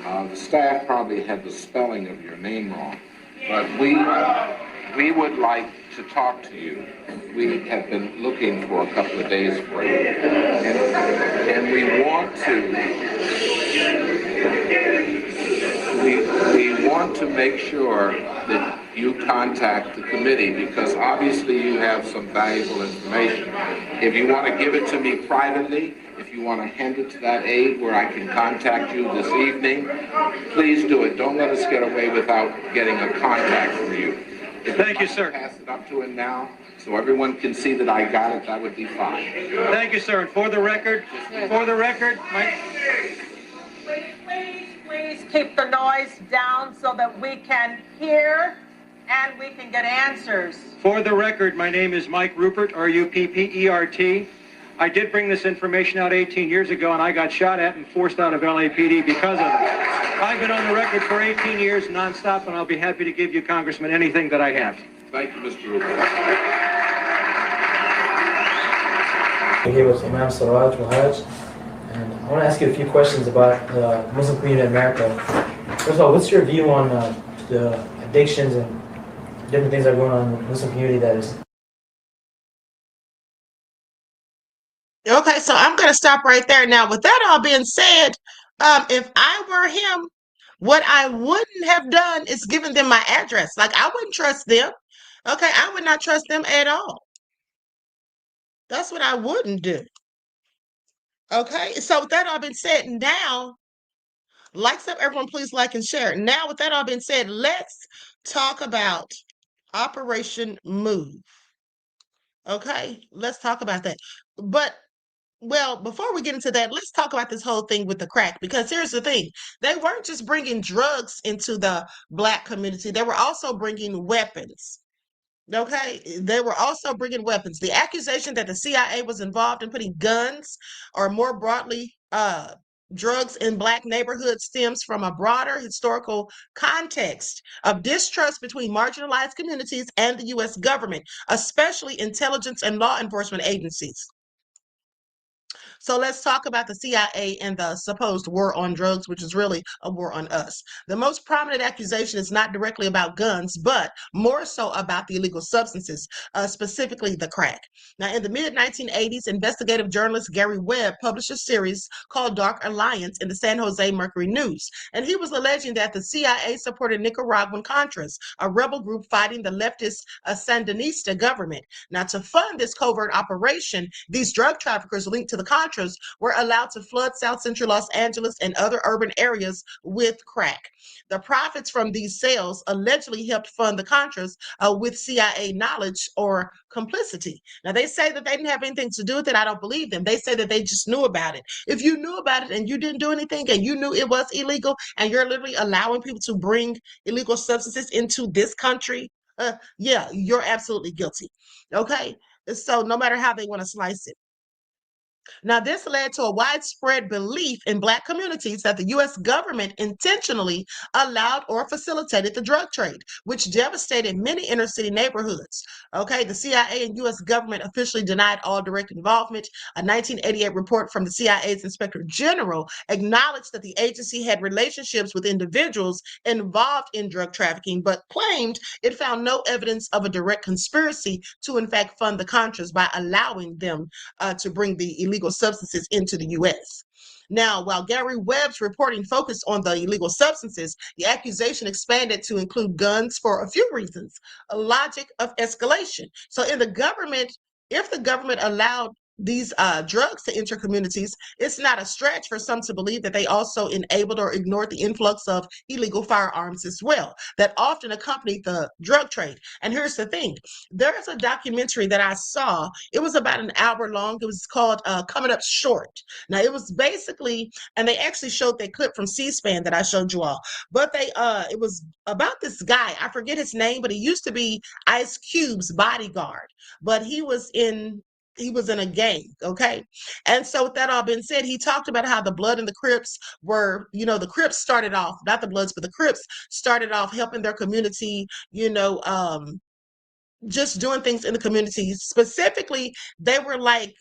O: The staff probably had the spelling of your name wrong, but we would like to talk to you. We have been looking for a couple of days for you, and we want to make sure that you contact the committee, because obviously you have some valuable information. If you want to give it to me privately, if you want to hand it to that aide where I can contact you this evening, please do it. Don't let us get away without getting a contact from you.
I: Thank you, sir.
O: Pass it up to him now so everyone can see that I got it. That would be fine.
I: Thank you, sir. And for the record,
M: Please keep the noise down so that we can hear and we can get answers.
I: For the record, my name is Mike Rupert, R-U-P-P-E-R-T. I did bring this information out 18 years ago, and I got shot at and forced out of LAPD because of it. I've been on the record for 18 years nonstop, and I'll be happy to give you, Congressman, anything that I have.
O: Thank you, Mr. Rupert.
P: I'm here with Imam Siraj Muhaj, and I want to ask you a few questions about the Muslim community in America. First of all, what's your view on the addictions and different things that are going on in the Muslim community that is...
D: Okay, so I'm going to stop right there. Now, with that all being said, if I were him, what I wouldn't have done is given them my address. Like, I wouldn't trust them. Okay, I would not trust them at all. That's what I wouldn't do. Okay, so with that all being said, now, everyone, please like and share. Now, with that all being said, let's talk about Operation Move. Okay, let's talk about that. But well, before we get into that, let's talk about this whole thing with the crack, because here's the thing. They weren't just bringing drugs into the Black community. They were also bringing weapons. Okay, they were also bringing weapons. The accusation that the CIA was involved in putting guns, or more broadly, drugs in Black neighborhoods, stems from a broader historical context of distrust between marginalized communities and the U.S. government, especially intelligence and law enforcement agencies. So let's talk about the CIA and the supposed war on drugs, which is really a war on us. The most prominent accusation is not directly about guns, but more so about the illegal substances, specifically the crack. Now, in the mid-1980s, investigative journalist Gary Webb published a series called Dark Alliance in the San Jose Mercury News, and he was alleging that the CIA supported Nicaraguan Contras, a rebel group fighting the leftist Sandinista government. Now, to fund this covert operation, these drug traffickers linked to the Contras were allowed to flood South Central Los Angeles and other urban areas with crack. The profits from these sales allegedly helped fund the Contras with CIA knowledge or complicity. Now, they say that they didn't have anything to do with it. I don't believe them. They say that they just knew about it. If you knew about it and you didn't do anything and you knew it was illegal and you're literally allowing people to bring illegal substances into this country, yeah, you're absolutely guilty. Okay? So no matter how they want to slice it. Now, this led to a widespread belief in Black communities that the U.S. government intentionally allowed or facilitated the drug trade, which devastated many inner city neighborhoods. Okay, the CIA and U.S. government officially denied all direct involvement. A 1988 report from the CIA's Inspector General acknowledged that the agency had relationships with individuals involved in drug trafficking, but claimed it found no evidence of a direct conspiracy to, in fact, fund the Contras by allowing them to bring the illegal substances into the U.S. Now, while Gary Webb's reporting focused on the illegal substances, the accusation expanded to include guns for a few reasons. A logic of escalation. So, in the government, if the government allowed these drugs to enter communities, it's not a stretch for some to believe that they also enabled or ignored the influx of illegal firearms as well, that often accompanied the drug trade. And here's the thing, there is a documentary that I saw. It was about an hour long. It was called Coming Up Short. Now, it was basically, and they actually showed that clip from C-SPAN that I showed you all, but it was about this guy. I forget his name, but he used to be Ice Cube's bodyguard, but he was in a gang, okay? And so with that all being said, he talked about how the Blood and the Crips were, the Crips started off, not the Bloods, but the Crips started off helping their community, just doing things in the community. Specifically, they were like,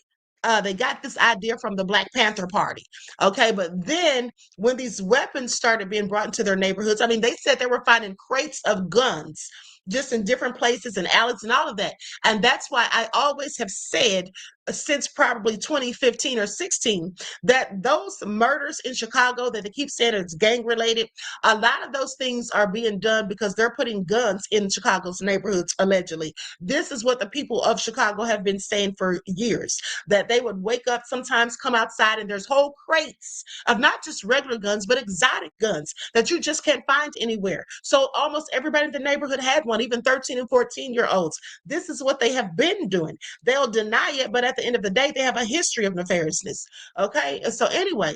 D: they got this idea from the Black Panther Party, okay? But then when these weapons started being brought into their neighborhoods, I mean, they said they were finding crates of guns just in different places and alleys and all of that. And that's why I always have said since probably 2015 or 16 that those murders in Chicago that they keep saying it's gang related, a lot of those things are being done because they're putting guns in Chicago's neighborhoods, allegedly. This is what the people of Chicago have been saying for years, that they would wake up sometimes, come outside, and there's whole crates of not just regular guns, but exotic guns that you just can't find anywhere. So almost everybody in the neighborhood had one, even 13 and 14-year-olds. This is what they have been doing. They'll deny it, but at the end of the day, they have a history of nefariousness. Okay, so anyway,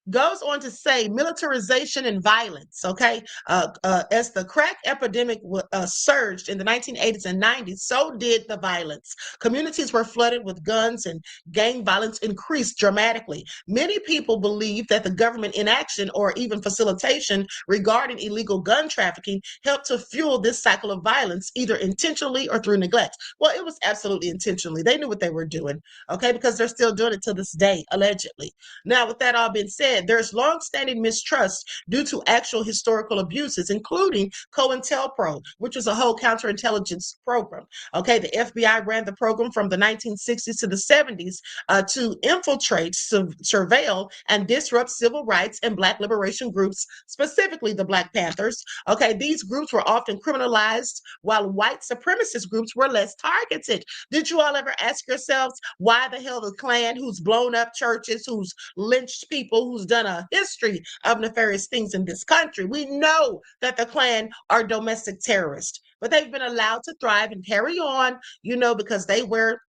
D: goes on to say militarization and violence, okay? As the crack epidemic surged in the 1980s and 90s, so did the violence. Communities were flooded with guns and gang violence increased dramatically. Many people believe that the government inaction or even facilitation regarding illegal gun trafficking helped to fuel this cycle of violence, either intentionally or through neglect. Well, it was absolutely intentionally. They knew what they were doing, okay? Because they're still doing it to this day, allegedly. Now, with that all being said, there's longstanding mistrust due to actual historical abuses, including COINTELPRO, which was a whole counterintelligence program. Okay, the FBI ran the program from the 1960s to the 70s to infiltrate, surveil, and disrupt civil rights and Black liberation groups, specifically the Black Panthers. Okay, these groups were often criminalized while white supremacist groups were less targeted. Did you all ever ask yourselves why the hell the Klan, who's blown up churches, who's lynched people, who's done a history of nefarious things in this country? We know that the Klan are domestic terrorists, but they've been allowed to thrive and carry on, because they wear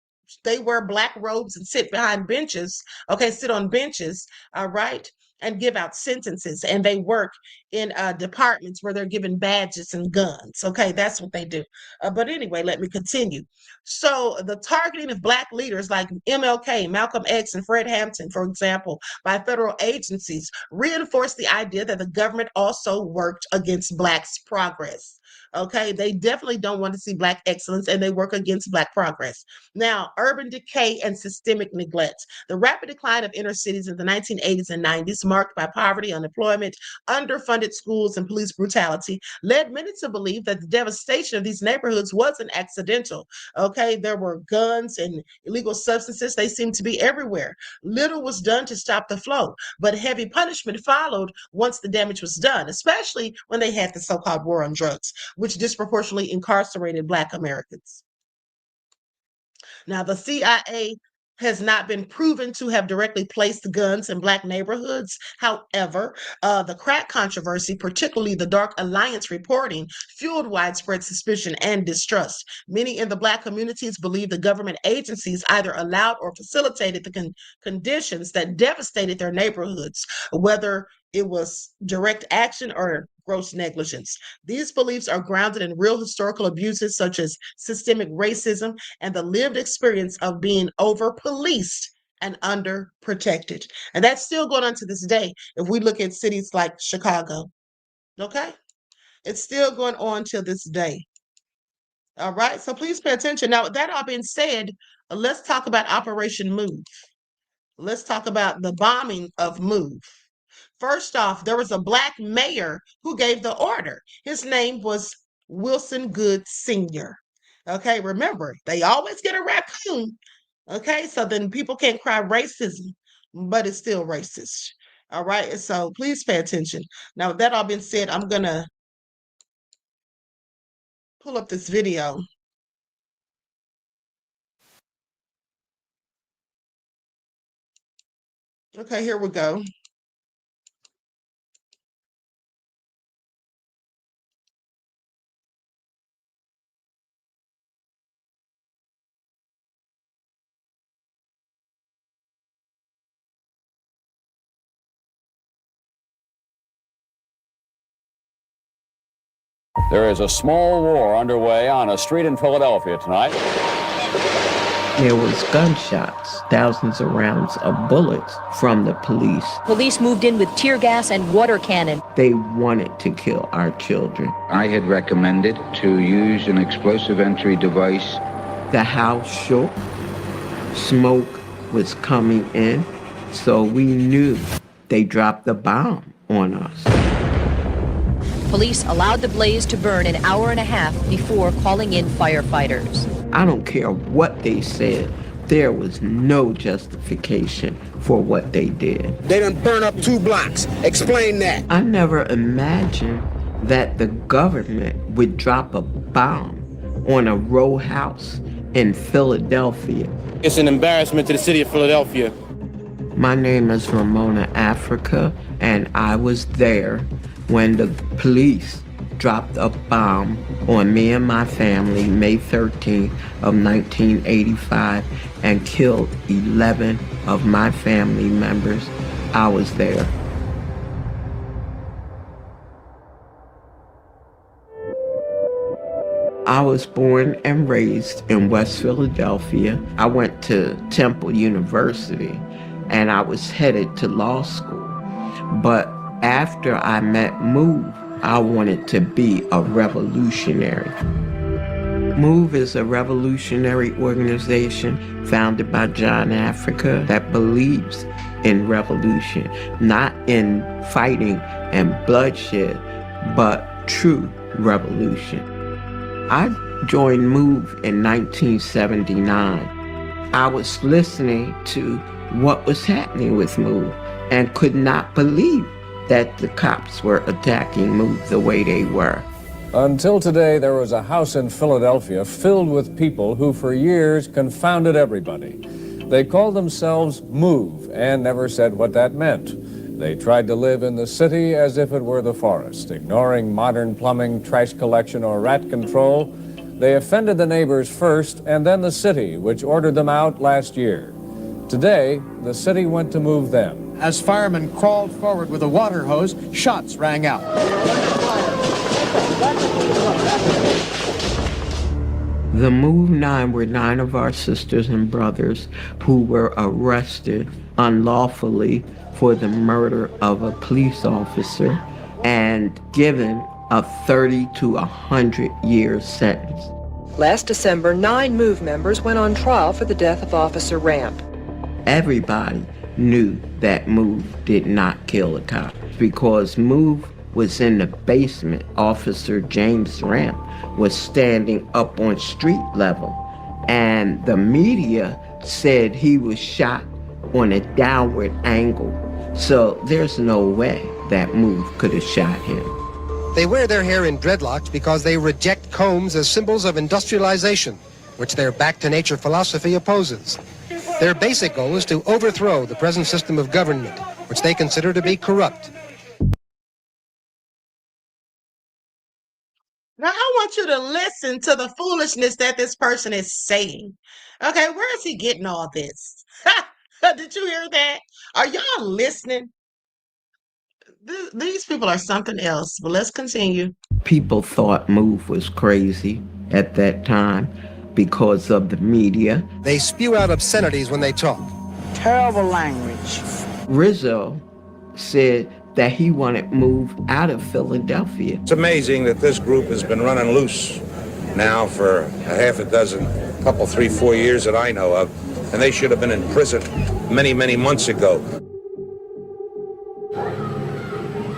D: Black robes and sit behind benches, sit on benches, all right, and give out sentences, and they work in departments where they're given badges and guns. Okay, that's what they do. But anyway, let me continue. So the targeting of Black leaders like MLK, Malcolm X, and Fred Hampton, for example, by federal agencies reinforced the idea that the government also worked against Blacks' progress. Okay, they definitely don't want to see Black excellence, and they work against Black progress. Now, urban decay and systemic neglect. The rapid decline of inner cities in the 1980s and 90s, marked by poverty, unemployment, underfunded schools, and police brutality, led many to believe that the devastation of these neighborhoods wasn't accidental. Okay, there were guns and illegal substances. They seemed to be everywhere. Little was done to stop the flow, but heavy punishment followed once the damage was done, especially when they had the so-called war on drugs, which disproportionately incarcerated Black Americans. Now, the CIA has not been proven to have directly placed guns in Black neighborhoods. However, the crack controversy, particularly the Dark Alliance reporting, fueled widespread suspicion and distrust. Many in the Black communities believe the government agencies either allowed or facilitated the conditions that devastated their neighborhoods, whether it was direct action or gross negligence. These beliefs are grounded in real historical abuses such as systemic racism and the lived experience of being over policed and underprotected. And that's still going on to this day if we look at cities like Chicago. Okay? It's still going on till this day. All right, so please pay attention. Now, that all being said, let's talk about Operation Move. Let's talk about the bombing of Move. First off, there was a black mayor who gave the order. His name was Wilson Good Sr. Okay, remember, they always get a raccoon. Okay, so then people can't cry racism, but it's still racist. All right, so please pay attention. Now, with that all being said, I'm going to pull up this video. Okay, here we go.
Q: There is a small war underway on a street in Philadelphia tonight.
R: There was gunshots, thousands of rounds of bullets from the police.
S: Police moved in with tear gas and water cannon.
R: They wanted to kill our children.
T: I had recommended to use an explosive entry device.
R: The house shook. Smoke was coming in, so we knew they dropped the bomb on us.
S: Police allowed the blaze to burn an hour and a half before calling in firefighters.
R: I don't care what they said. There was no justification for what they did.
U: They done burn up 2 blocks. Explain that.
R: I never imagined that the government would drop a bomb on a row house in Philadelphia.
U: It's an embarrassment to the city of Philadelphia.
R: My name is Ramona Africa, and I was there when the police dropped a bomb on me and my family May 13th of 1985 and killed 11 of my family members. I was there. I was born and raised in West Philadelphia. I went to Temple University and I was headed to law school. But after I met Move, I wanted to be a revolutionary. Move is a revolutionary organization founded by John Africa that believes in revolution, not in fighting and bloodshed, but true revolution. I joined Move in 1979. I was listening to what was happening with Move and could not believe that the cops were attacking Move the way they were.
V: Until today, there was a house in Philadelphia filled with people who for years confounded everybody. They called themselves Move and never said what that meant. They tried to live in the city as if it were the forest, ignoring modern plumbing, trash collection, or rat control. They offended the neighbors first and then the city, which ordered them out last year. Today, the city went to move them.
N: As firemen crawled forward with a water hose, shots rang out.
R: The Move 9 were 9 of our sisters and brothers who were arrested unlawfully for the murder of a police officer and given a 30 to 100 year sentence.
W: Last December, 9 Move members went on trial for the death of Officer Ramp.
R: Everybody knew that Move did not kill a cop because Move was in the basement. Officer James Ramp was standing up on street level, and the media said he was shot on a downward angle. So there's no way that Move could have shot him.
U: They wear their hair in dreadlocks because they reject combs as symbols of industrialization, which their back-to-nature philosophy opposes. Their basic goal is to overthrow the present system of government, which they consider to be corrupt.
D: Now, I want you to listen to the foolishness that this person is saying. Okay, where is he getting all this? Did you hear that? Are y'all listening? These people are something else, but let's continue.
R: People thought MOVE was crazy at that time because of the media.
U: They spew out obscenities when they talk.
A: Terrible language.
R: Rizzo said that he wanted MOVE out of Philadelphia.
B: It's amazing that this group has been running loose now for a half a dozen, couple, 3, 4 years that I know of, and they should have been in prison many, many months ago.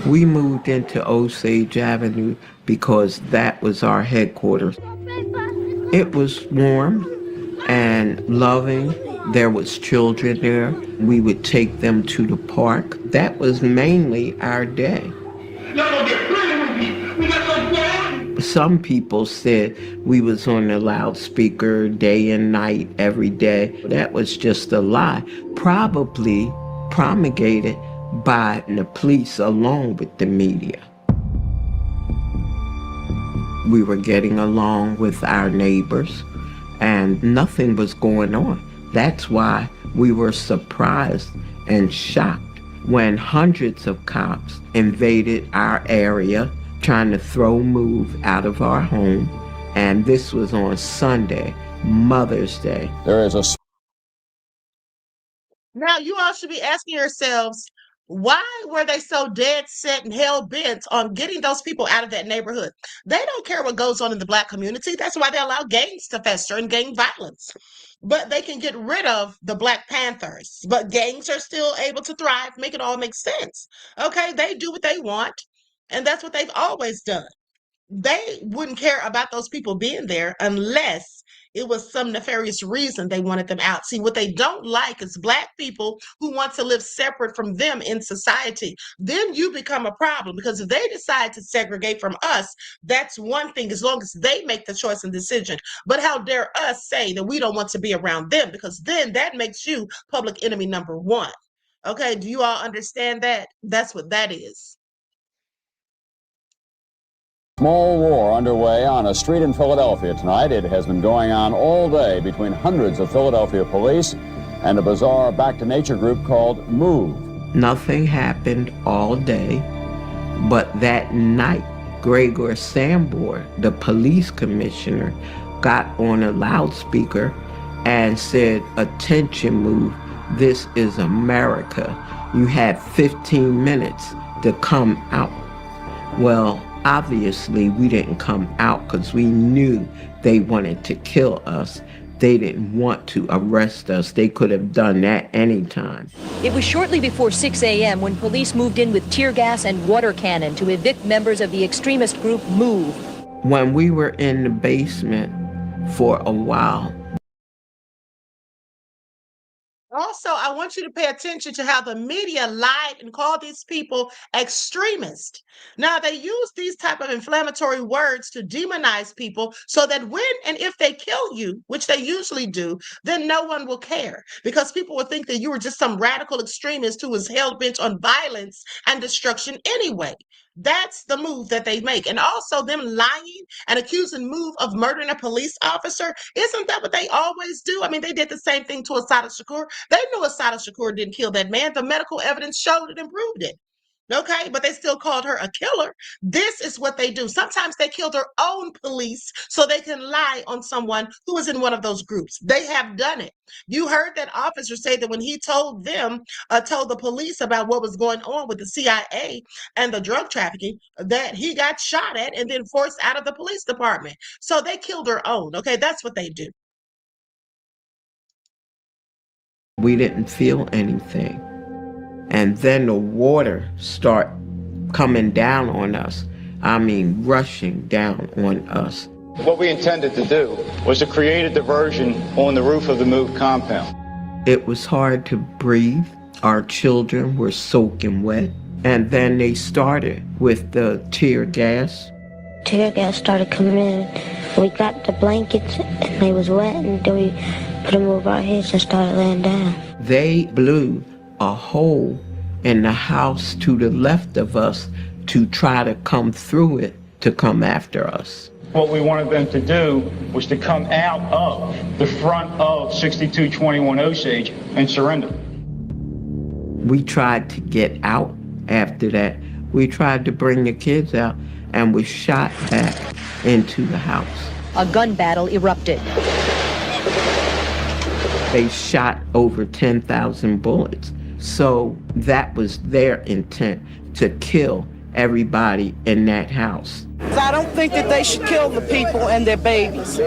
R: We moved into Osage Avenue because that was our headquarters. It was warm and loving. There was children there. We would take them to the park. That was mainly our day. Some people said we was on the loudspeaker day and night, every day. That was just a lie, probably promulgated by the police along with the media. We were getting along with our neighbors and nothing was going on. That's why we were surprised and shocked when hundreds of cops invaded our area trying to throw MOVE out of our home. And this was on Sunday, Mother's Day.
V: There is a...
D: Now, you all should be asking yourselves, why were they so dead set and hell bent on getting those people out of that neighborhood? They don't care what goes on in the Black community. That's why they allow gangs to fester and gang violence. But they can get rid of the Black Panthers. But gangs are still able to thrive, make it all make sense. Okay, they do what they want, and that's what they've always done. They wouldn't care about those people being there unless it was some nefarious reason they wanted them out. See, what they don't like is Black people who want to live separate from them in society. Then you become a problem, because if they decide to segregate from us, that's one thing, as long as they make the choice and decision. But how dare us say that we don't want to be around them, because then that makes you public enemy number one. Okay, do you all understand that? That's what that is.
V: Small war underway on a street in Philadelphia tonight. It has been going on all day between hundreds of Philadelphia police and a bizarre back-to-nature group called MOVE.
R: Nothing happened all day, but that night, Gregor Sambor, the police commissioner, got on a loudspeaker and said, "Attention, MOVE, this is America. You have 15 minutes to come out." Well, obviously, we didn't come out because we knew they wanted to kill us. They didn't want to arrest us. They could have done that anytime.
S: It was shortly before 6 a.m. when police moved in with tear gas and water cannon to evict members of the extremist group MOVE.
R: When we were in the basement for a while.
D: Also, I want you to pay attention to how the media lied and called these people extremists. Now, they use these type of inflammatory words to demonize people so that when and if they kill you, which they usually do, then no one will care, because people will think that you were just some radical extremist who was hell-bent on violence and destruction anyway. That's the move that they make. And also them lying and accusing MOVE of murdering a police officer. Isn't that what they always do? I mean, they did the same thing to Shakur. They knew Shakur didn't kill that man. The medical evidence showed it and proved it. Okay, but they still called her a killer. This is what they do. Sometimes they kill their own police so they can lie on someone who is in one of those groups. They have done it. You heard that officer say that when he told the police about what was going on with the CIA and the drug trafficking, that he got shot at and then forced out of the police department. So they killed their own. Okay, that's what they do.
R: We didn't feel anything. And then the water started coming down on us. I mean, rushing down on us.
C: What we intended to do was to create a diversion on the roof of the MOVE compound.
R: It was hard to breathe. Our children were soaking wet. And then they started with the tear gas.
X: Tear gas started coming in. We got the blankets and they was wet, and then we put them over our heads and started laying down.
R: They blew a hole in the house to the left of us to try to come through it to come after us.
C: What we wanted them to do was to come out of the front of 6221 Osage and surrender.
R: We tried to get out after that, We tried to bring the kids out and was shot back into the house.
S: A gun battle erupted.
R: They shot over 10,000 bullets. So that was their intent, to kill everybody in that house.
A: I don't think that they should kill the people and their babies.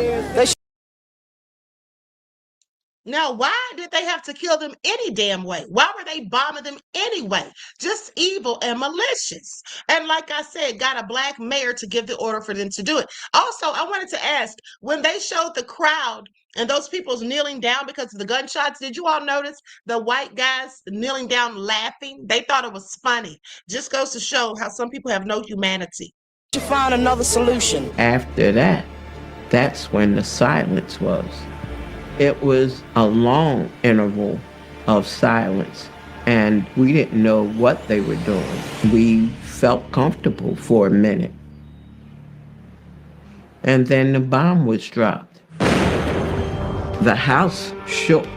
D: Now, why did they have to kill them any damn way? Why were they bombing them anyway? Just evil and malicious. And like I said, got a black mayor to give the order for them to do it. Also, I wanted to ask, when they showed the crowd and those people's kneeling down because of the gunshots, did you all notice the white guys kneeling down laughing? They thought it was funny. Just goes to show how some people have no humanity.
A: To find another solution.
R: After that, that's when the silence was. It was a long interval of silence, and we didn't know what they were doing. We felt comfortable for a minute. And then the bomb was dropped. The house shook.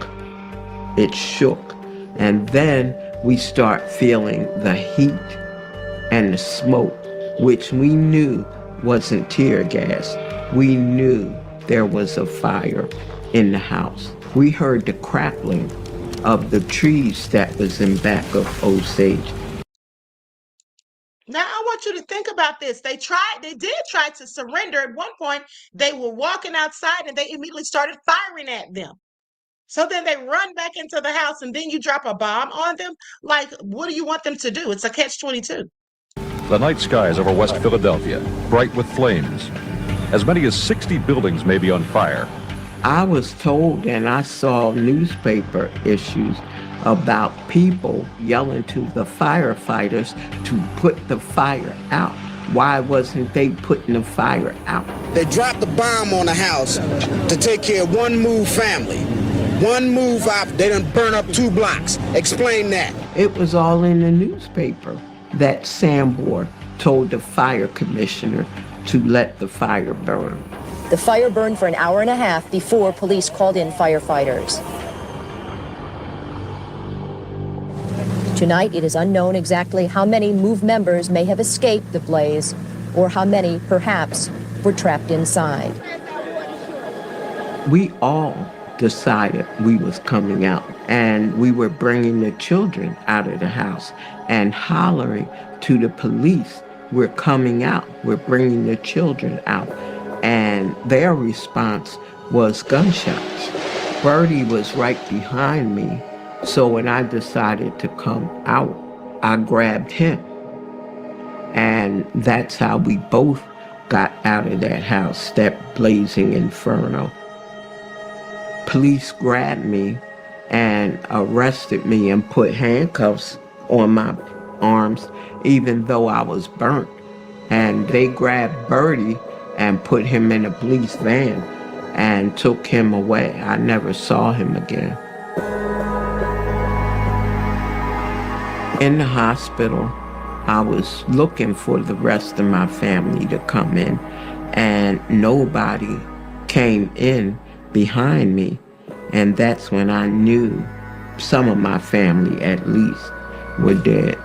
R: It shook. And then we start feeling the heat and the smoke, which we knew wasn't tear gas. We knew there was a fire in the house. We heard the crackling of the trees that was in back of Osage.
D: Now, I want you to think about this. They did try to surrender. At one point, they were walking outside and they immediately started firing at them. So then they run back into the house and then you drop a bomb on them? Like, what do you want them to do? It's a catch-22.
E: The night skies over West Philadelphia, bright with flames. As many as 60 buildings may be on fire.
R: I was told, and I saw newspaper issues about people yelling to the firefighters to put the fire out. Why wasn't they putting the fire out?
F: They dropped the bomb on the house to take care of one move family. One move out, they done burn up 2 blocks. Explain that.
R: It was all in the newspaper that Sambor told the fire commissioner to let the fire burn.
S: The fire burned for an hour and a half before police called in firefighters. Tonight, it is unknown exactly how many MOVE members may have escaped the blaze, or how many, perhaps, were trapped inside.
R: We all decided we was coming out, and we were bringing the children out of the house and hollering to the police, "We're coming out, we're bringing the children out." And their response was gunshots. Bertie was right behind me, so when I decided to come out, I grabbed him. And that's how we both got out of that house, that blazing inferno. Police grabbed me and arrested me and put handcuffs on my arms, even though I was burnt. And they grabbed Bertie and put him in a police van and took him away. I never saw him again. In the hospital, I was looking for the rest of my family to come in, and nobody came in behind me. And that's when I knew some of my family, at least, were dead.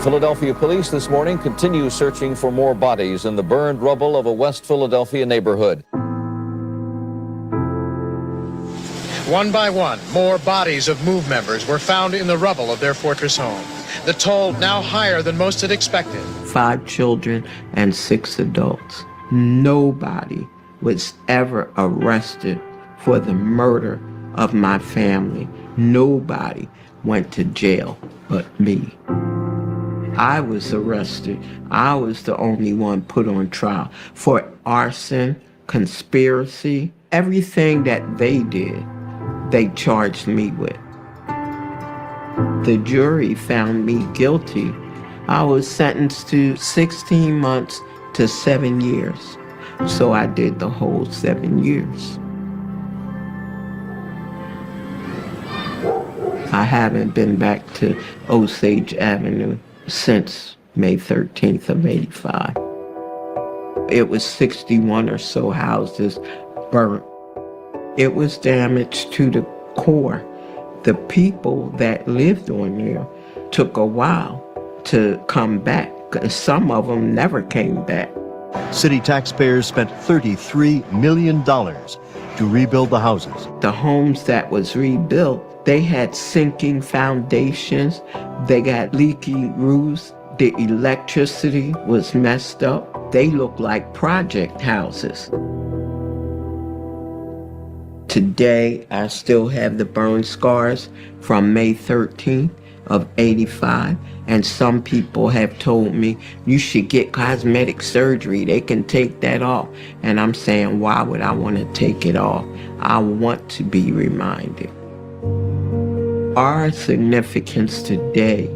V: Philadelphia police this morning continue searching for more bodies in the burned rubble of a West Philadelphia neighborhood.
N: One by one, more bodies of MOVE members were found in the rubble of their fortress home. The toll now higher than most had expected.
R: 5 children and 6 adults. Nobody was ever arrested for the murder of my family. Nobody went to jail but me. I was arrested. I was the only one put on trial for arson, conspiracy, everything that they did, they charged me with. The jury found me guilty. I was sentenced to 16 months to 7 years. So I did the whole 7 years. I haven't been back to Osage Avenue since May 13th of '85. It was 61 or so houses burnt. It was damaged to the core. The people that lived on there took a while to come back. 'Cause some of them never came back.
G: City taxpayers spent $33 million to rebuild the houses.
R: The homes that was rebuilt, they had sinking foundations, they got leaky roofs, the electricity was messed up. They looked like project houses. Today, I still have the burn scars from May 13th of 85, and some people have told me you should get cosmetic surgery. They can take that off. And I'm saying, why would I want to take it off? I want to be reminded. Our significance today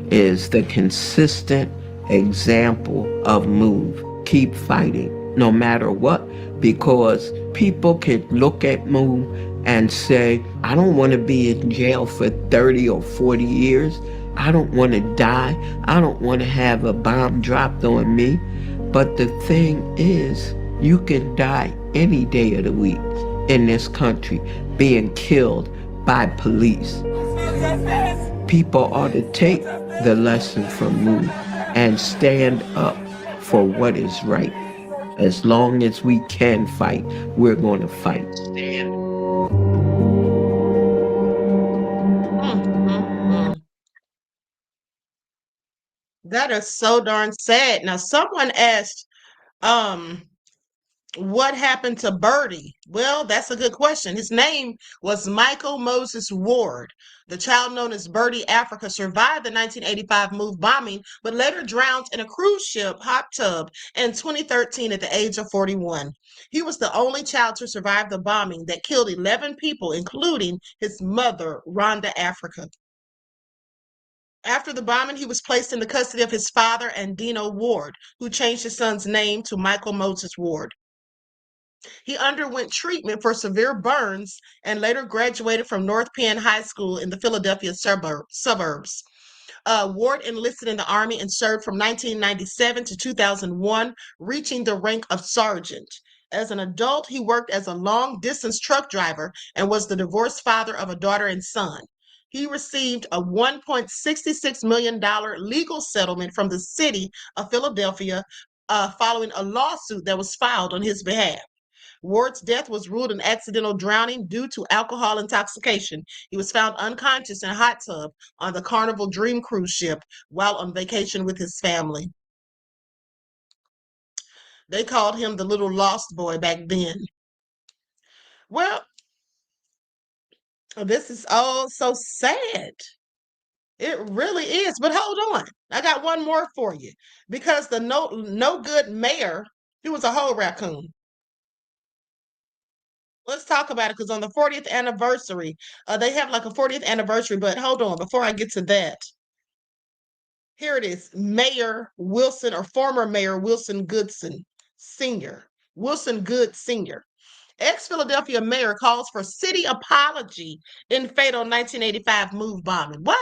R: is the consistent example of MOVE. Keep fighting, no matter what, because people can look at MOVE and say, I don't want to be in jail for 30 or 40 years. I don't want to die. I don't want to have a bomb dropped on me. But the thing is, you can die any day of the week in this country being killed by police. People ought to take the lesson from MOVE and stand up for what is right. As long as we can fight, we're going to fight.
D: That is so darn sad. Now, someone asked, what happened to Birdie? Well, that's a good question. His name was Michael Moses Ward. The child known as Birdie Africa survived the 1985 MOVE bombing, but later drowned in a cruise ship hot tub in 2013 at the age of 41. He was the only child to survive the bombing that killed 11 people, including his mother, Rhonda Africa. After the bombing, he was placed in the custody of his father and Dino Ward, who changed his son's name to Michael Moses Ward. He underwent treatment for severe burns and later graduated from North Penn High School in the Philadelphia suburbs. Ward enlisted in the Army and served from 1997 to 2001, reaching the rank of sergeant. As an adult, he worked as a long-distance truck driver and was the divorced father of a daughter and son. He received a $1.66 million legal settlement from the city of Philadelphia following a lawsuit that was filed on his behalf. Ward's death was ruled an accidental drowning due to alcohol intoxication. He was found unconscious in a hot tub on the Carnival Dream cruise ship while on vacation with his family. They called him the little lost boy back then. Well, this is all so sad. It really is. But hold on. I got one more for you. Because the no good mayor, he was a whole raccoon. Let's talk about it, because on the 40th anniversary, they have like a 40th anniversary, but hold on, before I get to that, here it is. Mayor Wilson, or former Mayor Wilson Goodson Sr., Wilson Good Sr. Ex-Philadelphia mayor calls for city apology in fatal 1985 MOVE bombing. What?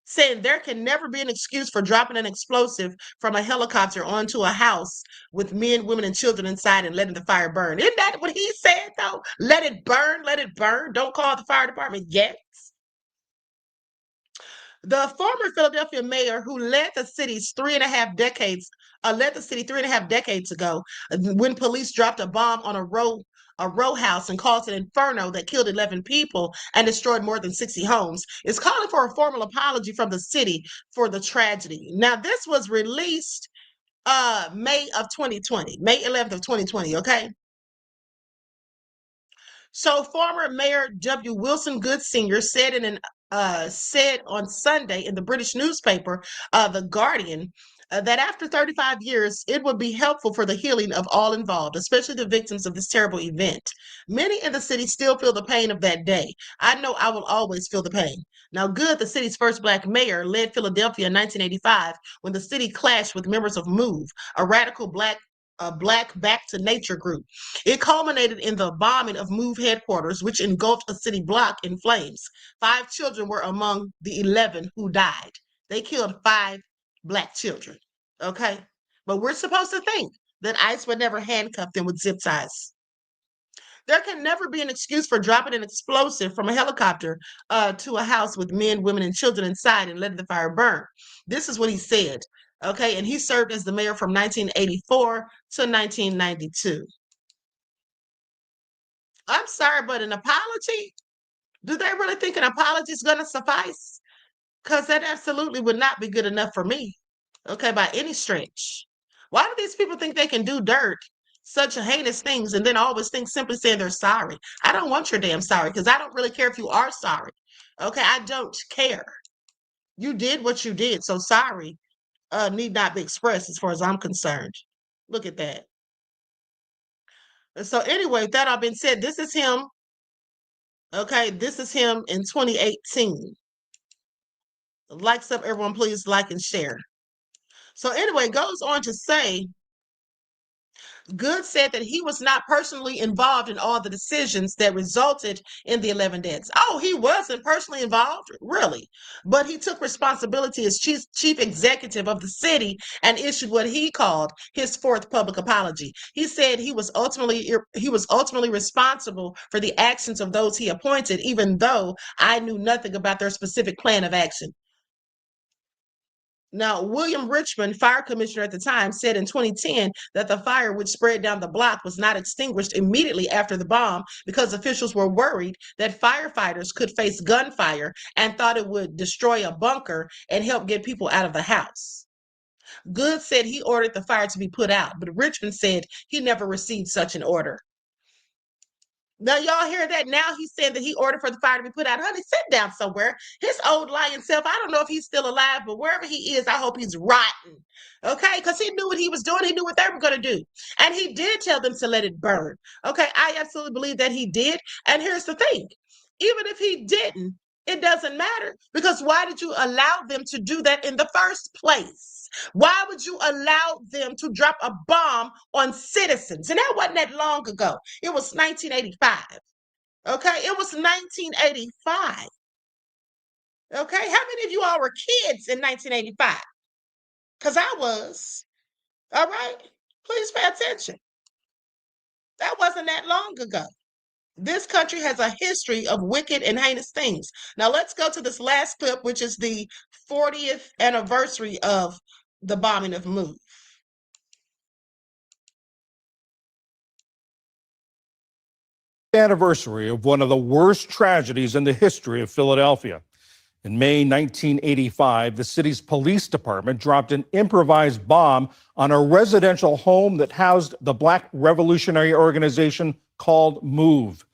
D: Saying there can never be an excuse for dropping an explosive from a helicopter onto a house with men, women, and children inside and letting the fire burn. Isn't that what he said, though? Let it burn, let it burn. Don't call the fire department yet. The former Philadelphia mayor who led the city 3.5 decades ago, when police dropped a bomb on a row house and caused an inferno that killed 11 people and destroyed more than 60 homes, is calling for a formal apology from the city for the tragedy. Now, this was released May of 2020, May 11th of 2020, okay? So former Mayor W. Wilson Good Sr. said on Sunday in the British newspaper, The Guardian, that after 35 years, it would be helpful for the healing of all involved, especially the victims of this terrible event. Many in the city still feel the pain of that day. I know I will always feel the pain. Now, Good, the city's first Black mayor, led Philadelphia in 1985 when the city clashed with members of MOVE, a radical Black Back to Nature group. It culminated in the bombing of MOVE headquarters, which engulfed a city block in flames. 5 children were among the 11 who died. They killed 5 Black children, okay? But we're supposed to think that ICE would never handcuff them with zip ties. There can never be an excuse for dropping an explosive from a helicopter to a house with men, women, and children inside and letting the fire burn. This is what he said. Okay, and he served as the mayor from 1984 to 1992. I'm sorry, but an apology? Do they really think an apology is going to suffice? Because that absolutely would not be good enough for me, okay, by any stretch. Why do these people think they can do dirt, such heinous things, and then always think simply saying they're sorry? I don't want your damn sorry, because I don't really care if you are sorry. Okay, I don't care. You did what you did, so sorry need not be expressed as far as I'm concerned. Look at that. And so anyway, that all been said, this is him. Okay, this is him in 2018. Likes up, everyone, please like and share. So anyway, it goes on to say, Good said that he was not personally involved in all the decisions that resulted in the 11 deaths. Oh, he wasn't personally involved? Really? But he took responsibility as chief executive of the city and issued what he called his fourth public apology. He said he was ultimately responsible for the actions of those he appointed, even though I knew nothing about their specific plan of action. Now, William Richmond, fire commissioner at the time, said in 2010 that the fire, which spread down the block, was not extinguished immediately after the bomb because officials were worried that firefighters could face gunfire and thought it would destroy a bunker and help get people out of the house. Good said he ordered the fire to be put out, but Richmond said he never received such an order. Now, y'all hear that? Now he's saying that he ordered for the fire to be put out. Honey, sit down somewhere. His old lying self, I don't know if he's still alive, but wherever he is, I hope he's rotten. Okay? Because he knew what he was doing. He knew what they were going to do. And he did tell them to let it burn. Okay? I absolutely believe that he did. And here's the thing. Even if he didn't, it doesn't matter. Because why did you allow them to do that in the first place? Why would you allow them to drop a bomb on citizens? And that wasn't that long ago. It was 1985. Okay, it was 1985. Okay, how many of you all were kids in 1985? Because I was. All right, please pay attention. That wasn't that long ago. This country has a history of wicked and heinous things. Now let's go to this last clip, which is the 40th anniversary of the bombing of Move.
H: Anniversary of one of the worst tragedies in the history of Philadelphia. In May 1985, the city's police department dropped an improvised bomb on a residential home that housed the Black revolutionary organization called Move.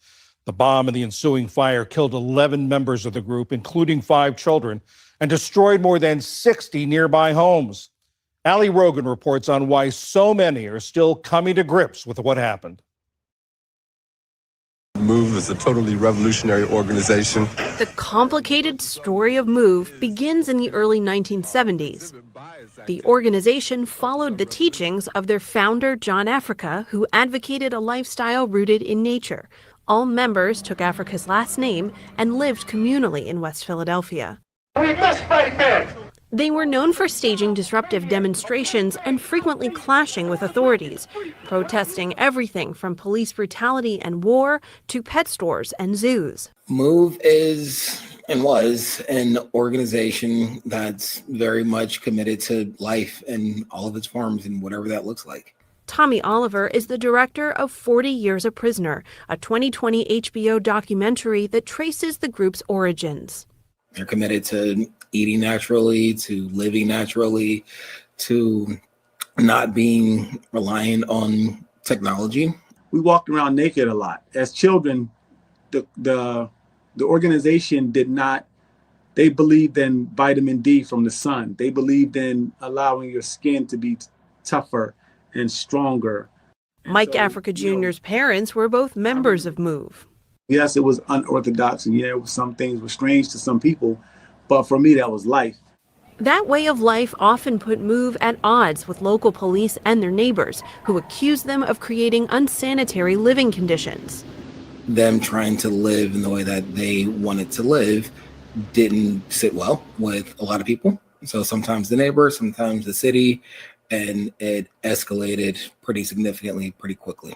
H: The bomb and the ensuing fire killed 11 members of the group, including 5 children, and destroyed more than 60 nearby homes. Ali Rogan reports on why so many are still coming to grips with what happened.
J: Move is a totally revolutionary organization.
K: The complicated story of Move begins in the early 1970s. The organization followed the teachings of their founder, John Africa, who advocated a lifestyle rooted in nature. All members took Africa's last name and lived communally in West Philadelphia.
L: We must fight back!
K: They were known for staging disruptive demonstrations and frequently clashing with authorities, protesting everything from police brutality and war to pet stores and zoos.
Y: Move is and was an organization that's very much committed to life in all of its forms and whatever that looks like.
K: Tommy Oliver is the director of 40 Years a Prisoner, a 2020 HBO documentary that traces the group's origins.
Y: They're committed to eating naturally, to living naturally, to not being reliant on technology.
Z: We walked around naked a lot. As children, the organization did not, they believed in vitamin D from the sun. They believed in allowing your skin to be tougher and stronger.
K: Mike Africa Jr.'s parents were both members of Move.
Z: Yes, it was unorthodox, and yeah, some things were strange to some people, but for me, that was life.
K: That way of life often put Move at odds with local police and their neighbors, who accused them of creating unsanitary living conditions.
Y: Them trying to live in the way that they wanted to live didn't sit well with a lot of people. So sometimes the neighbors, sometimes the city, and it escalated pretty significantly, pretty quickly.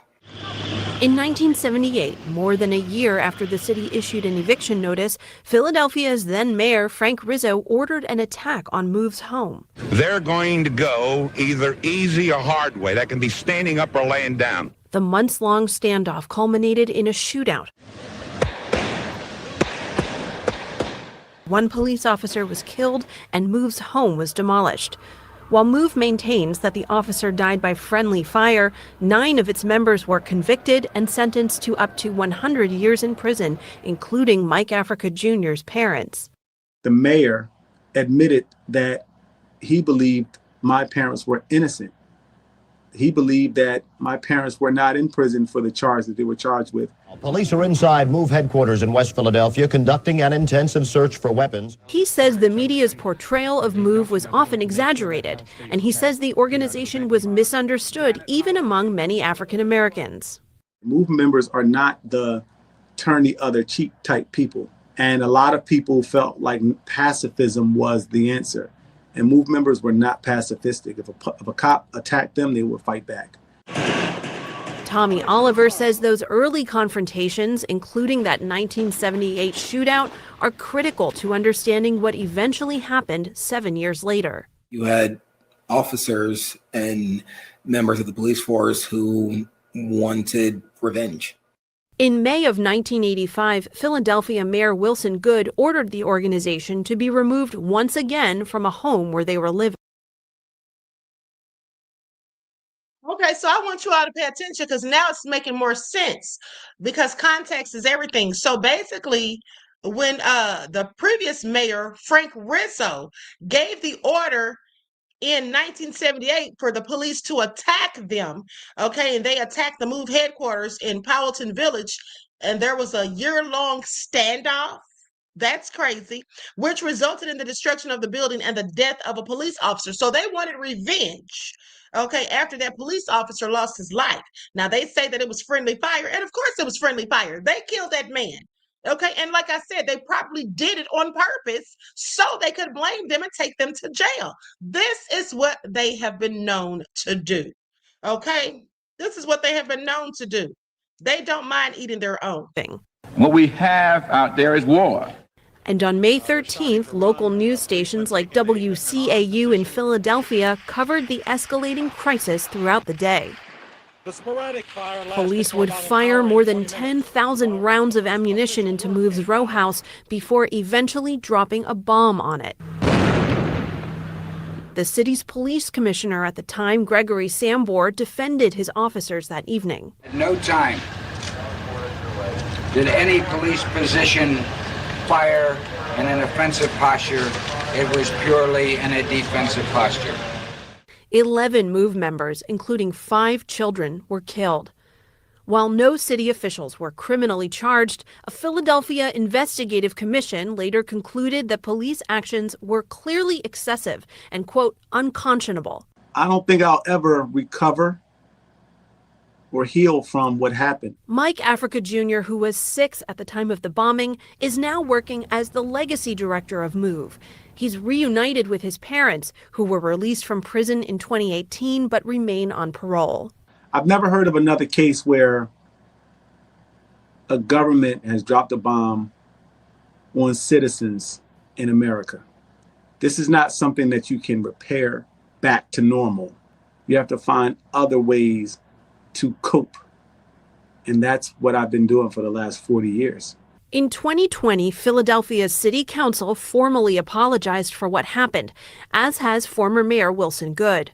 K: In 1978, more than a year after the city issued an eviction notice, Philadelphia's then mayor Frank Rizzo ordered an attack on Move's home.
B: They're going to go either easy or hard way. That can be standing up or laying down.
K: The months-long standoff culminated in a shootout. One police officer was killed and Move's home was demolished. While Move maintains that the officer died by friendly fire, 9 of its members were convicted and sentenced to up to 100 years in prison, including Mike Africa Jr.'s parents.
Z: The mayor admitted that he believed my parents were innocent. He believed that my parents were not in prison for the charge that they were charged with.
G: Police are inside Move headquarters in West Philadelphia conducting an intensive search for weapons.
K: He says the media's portrayal of Move was often exaggerated, and he says the organization was misunderstood even among many African Americans.
Z: Move members are not the turn the other cheek type people. And a lot of people felt like pacifism was the answer. And Move members were not pacifistic. If a cop attacked them, they would fight back.
K: Tommy Oliver says those early confrontations, including that 1978 shootout, are critical to understanding what eventually happened 7 years later.
Y: You had officers and members of the police force who wanted revenge.
K: In May of 1985, Philadelphia Mayor Wilson Goode ordered the organization to be removed once again from a home where they were living.
D: Okay, so I want you all to pay attention because now it's making more sense because context is everything. So basically, when the previous mayor, Frank Rizzo, gave the order in 1978 for the police to attack them, okay, and they attacked the Move headquarters in Powelton Village, and there was a year-long standoff. That's crazy, which resulted in the destruction of the building and the death of a police officer. So they wanted revenge, okay, after that police officer lost his life. Now, they say that it was friendly fire, and of course it was friendly fire. They killed that man. Okay, and like I said, they probably did it on purpose so they could blame them and take them to jail. This is what they have been known to do. Okay, this is what they have been known to do. They don't mind eating their own thing.
I: What we have out there is war.
K: And on May 13th, local news stations like WCAU in Philadelphia covered the escalating crisis throughout the day. Police would fire more than 10,000 rounds of ammunition into Move's row house before eventually dropping a bomb on it. The city's police commissioner at the time, Gregory Sambor, defended his officers that evening.
M: At no time did any police position fire in an offensive posture. It was purely in a defensive posture.
K: 11 Move members, including 5 children, were killed. While no city officials were criminally charged, a Philadelphia investigative commission later concluded that police actions were clearly excessive and, quote, unconscionable.
Z: I don't think I'll ever recover or heal from what happened.
K: Mike Africa Jr., who was 6 at the time of the bombing, is now working as the legacy director of Move. He's reunited with his parents, who were released from prison in 2018 but remain on parole.
Z: I've never heard of another case where a government has dropped a bomb on citizens in America. This is not something that you can repair back to normal. You have to find other ways to cope. And that's what I've been doing for the last 40 years.
K: In 2020, Philadelphia's city council formally apologized for what happened, as has former mayor Wilson Goode.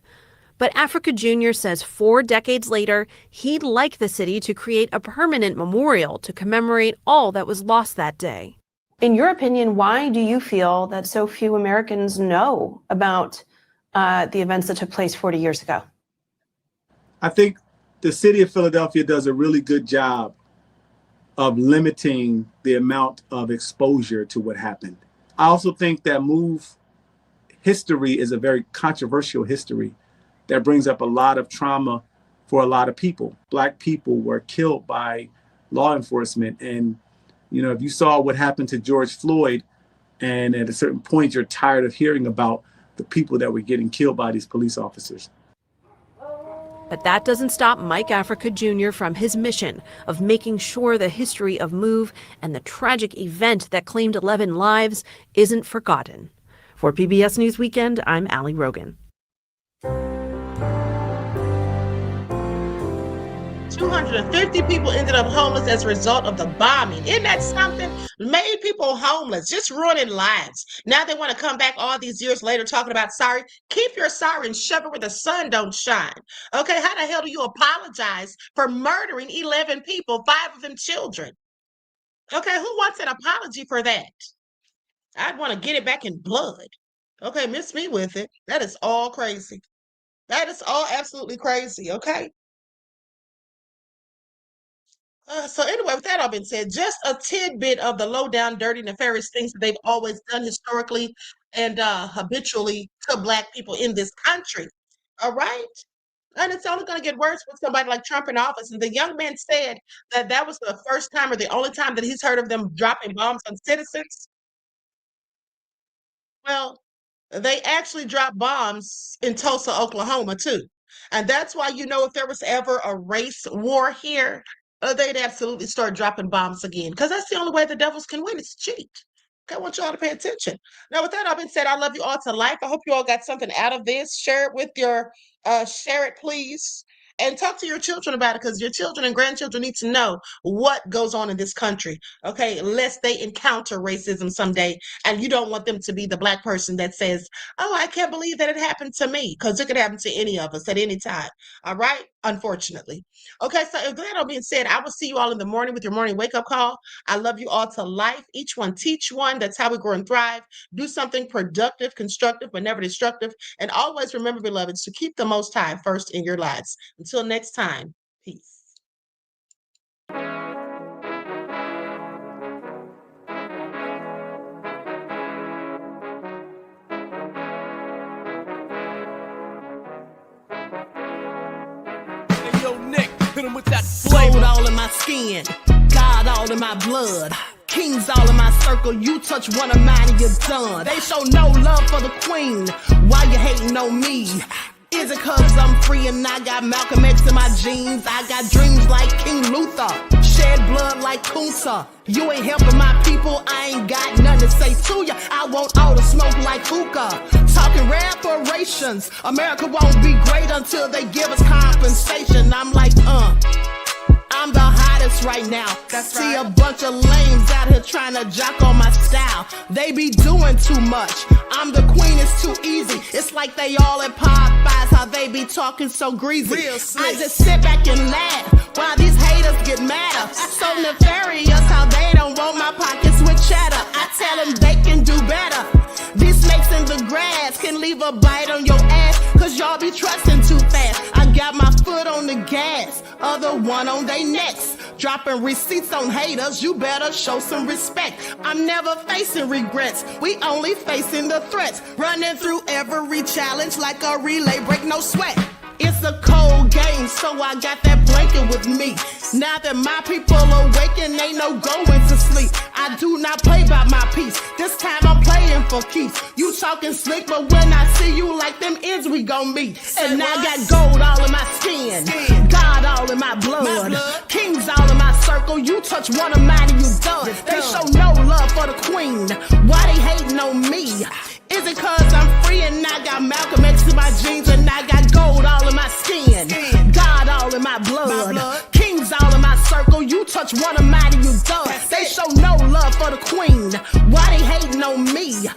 K: But Africa Jr. says 4 decades later, he'd like the city to create a permanent memorial to commemorate all that was lost that day. In your opinion, why do you feel that so few Americans know about the events that took place 40 years ago?
Z: I think the city of Philadelphia does a really good job of limiting the amount of exposure to what happened. I also think that Move history is a very controversial history that brings up a lot of trauma for a lot of people. Black people were killed by law enforcement. And, you know, if you saw what happened to George Floyd, and at a certain point, you're tired of hearing about the people that were getting killed by these police officers.
K: But that doesn't stop Mike Africa Jr. from his mission of making sure the history of MOVE and the tragic event that claimed 11 lives isn't forgotten. For PBS News Weekend, I'm Allie Rogan.
D: 250 people ended up homeless as a result of the bombing. Isn't that something? Made people homeless, just ruining lives. Now they want to come back all these years later talking about sorry. Keep your sorry and shove it where the sun don't shine. Okay, how the hell do you apologize for murdering 11 people, 5 of them children? Okay, who wants an apology for that? I'd want to get it back in blood. Okay, miss me with it. That is all crazy. That is all absolutely crazy, okay? So anyway, with that all being said, just a tidbit of the low down, dirty, nefarious things that they've always done historically and habitually to Black people in this country. All right? And it's only going to get worse with somebody like Trump in office. And the young man said that that was the first time or the only time that he's heard of them dropping bombs on citizens. Well, they actually dropped bombs in Tulsa, Oklahoma, too. And that's why, you know, if there was ever a race war here, they'd absolutely start dropping bombs again. Because that's the only way the devils can win is cheat. Okay, I want you all to pay attention. Now, with that all being said, I love you all to life. I hope you all got something out of this. Share it with your, share it, please. And talk to your children about it, because your children and grandchildren need to know what goes on in this country, okay, lest they encounter racism someday, and you don't want them to be the Black person that says, oh, I can't believe that it happened to me, because it could happen to any of us at any time, all right, unfortunately. Okay, so if that all being said, I will see you all in the morning with your morning wake-up call. I love you all to life. Each one teach one. That's how we grow and thrive. Do something productive, constructive, but never destructive, and always remember, beloveds, to keep the Most High first in your lives. Until next time, peace.
O: Hey, yo, Nick, hit him with that flavor. Gold all in my skin, God all in my blood. Kings all in my circle, you touch one of mine and you're done. They show no love for the queen, why you hating on me? Is it cause I'm free and I got Malcolm X in my jeans? I got dreams like King Luther, shed blood like Kunsa. You ain't helping my people, I ain't got nothing to say to ya. I want all the smoke like hookah. Talking reparations, America won't be great until they give us compensation. I'm like, I'm the hottest right now. That's See right. A bunch of lames out here trying to jock on my style. They be doing too much. I'm the queen, it's too easy. It's like they all at Popeyes, how they be talking so greasy. I just sit back and laugh while these haters get madder. So nefarious how they don't want my pockets with cheddar. I tell them they can do better. These snakes in the grass can leave a bite on your ass, cause y'all be trusting too fast. I got my foot on the gas, other one on they necks. Dropping receipts on haters, you better show some respect. I'm never facing regrets, we only facing the threats. Running through every challenge like a relay, break no sweat. It's a cold game, so I got that blanket with me. Now that my people awaken, ain't no going to sleep. I do not play by my piece, this time I'm playing for keeps. You talking slick, but when I see you like them ends, we gon' meet. And I got gold all in my skin, God all in my blood. Kings all in my circle, you touch one of mine and you done. They show no love for the queen, why they hating on me? Is it cause I'm free and I got Malcolm X in my jeans and I got gold all in my skin, God all in my blood. Kings all in my circle, you touch one of mine and you done. They show no love for the queen, why they hating on me?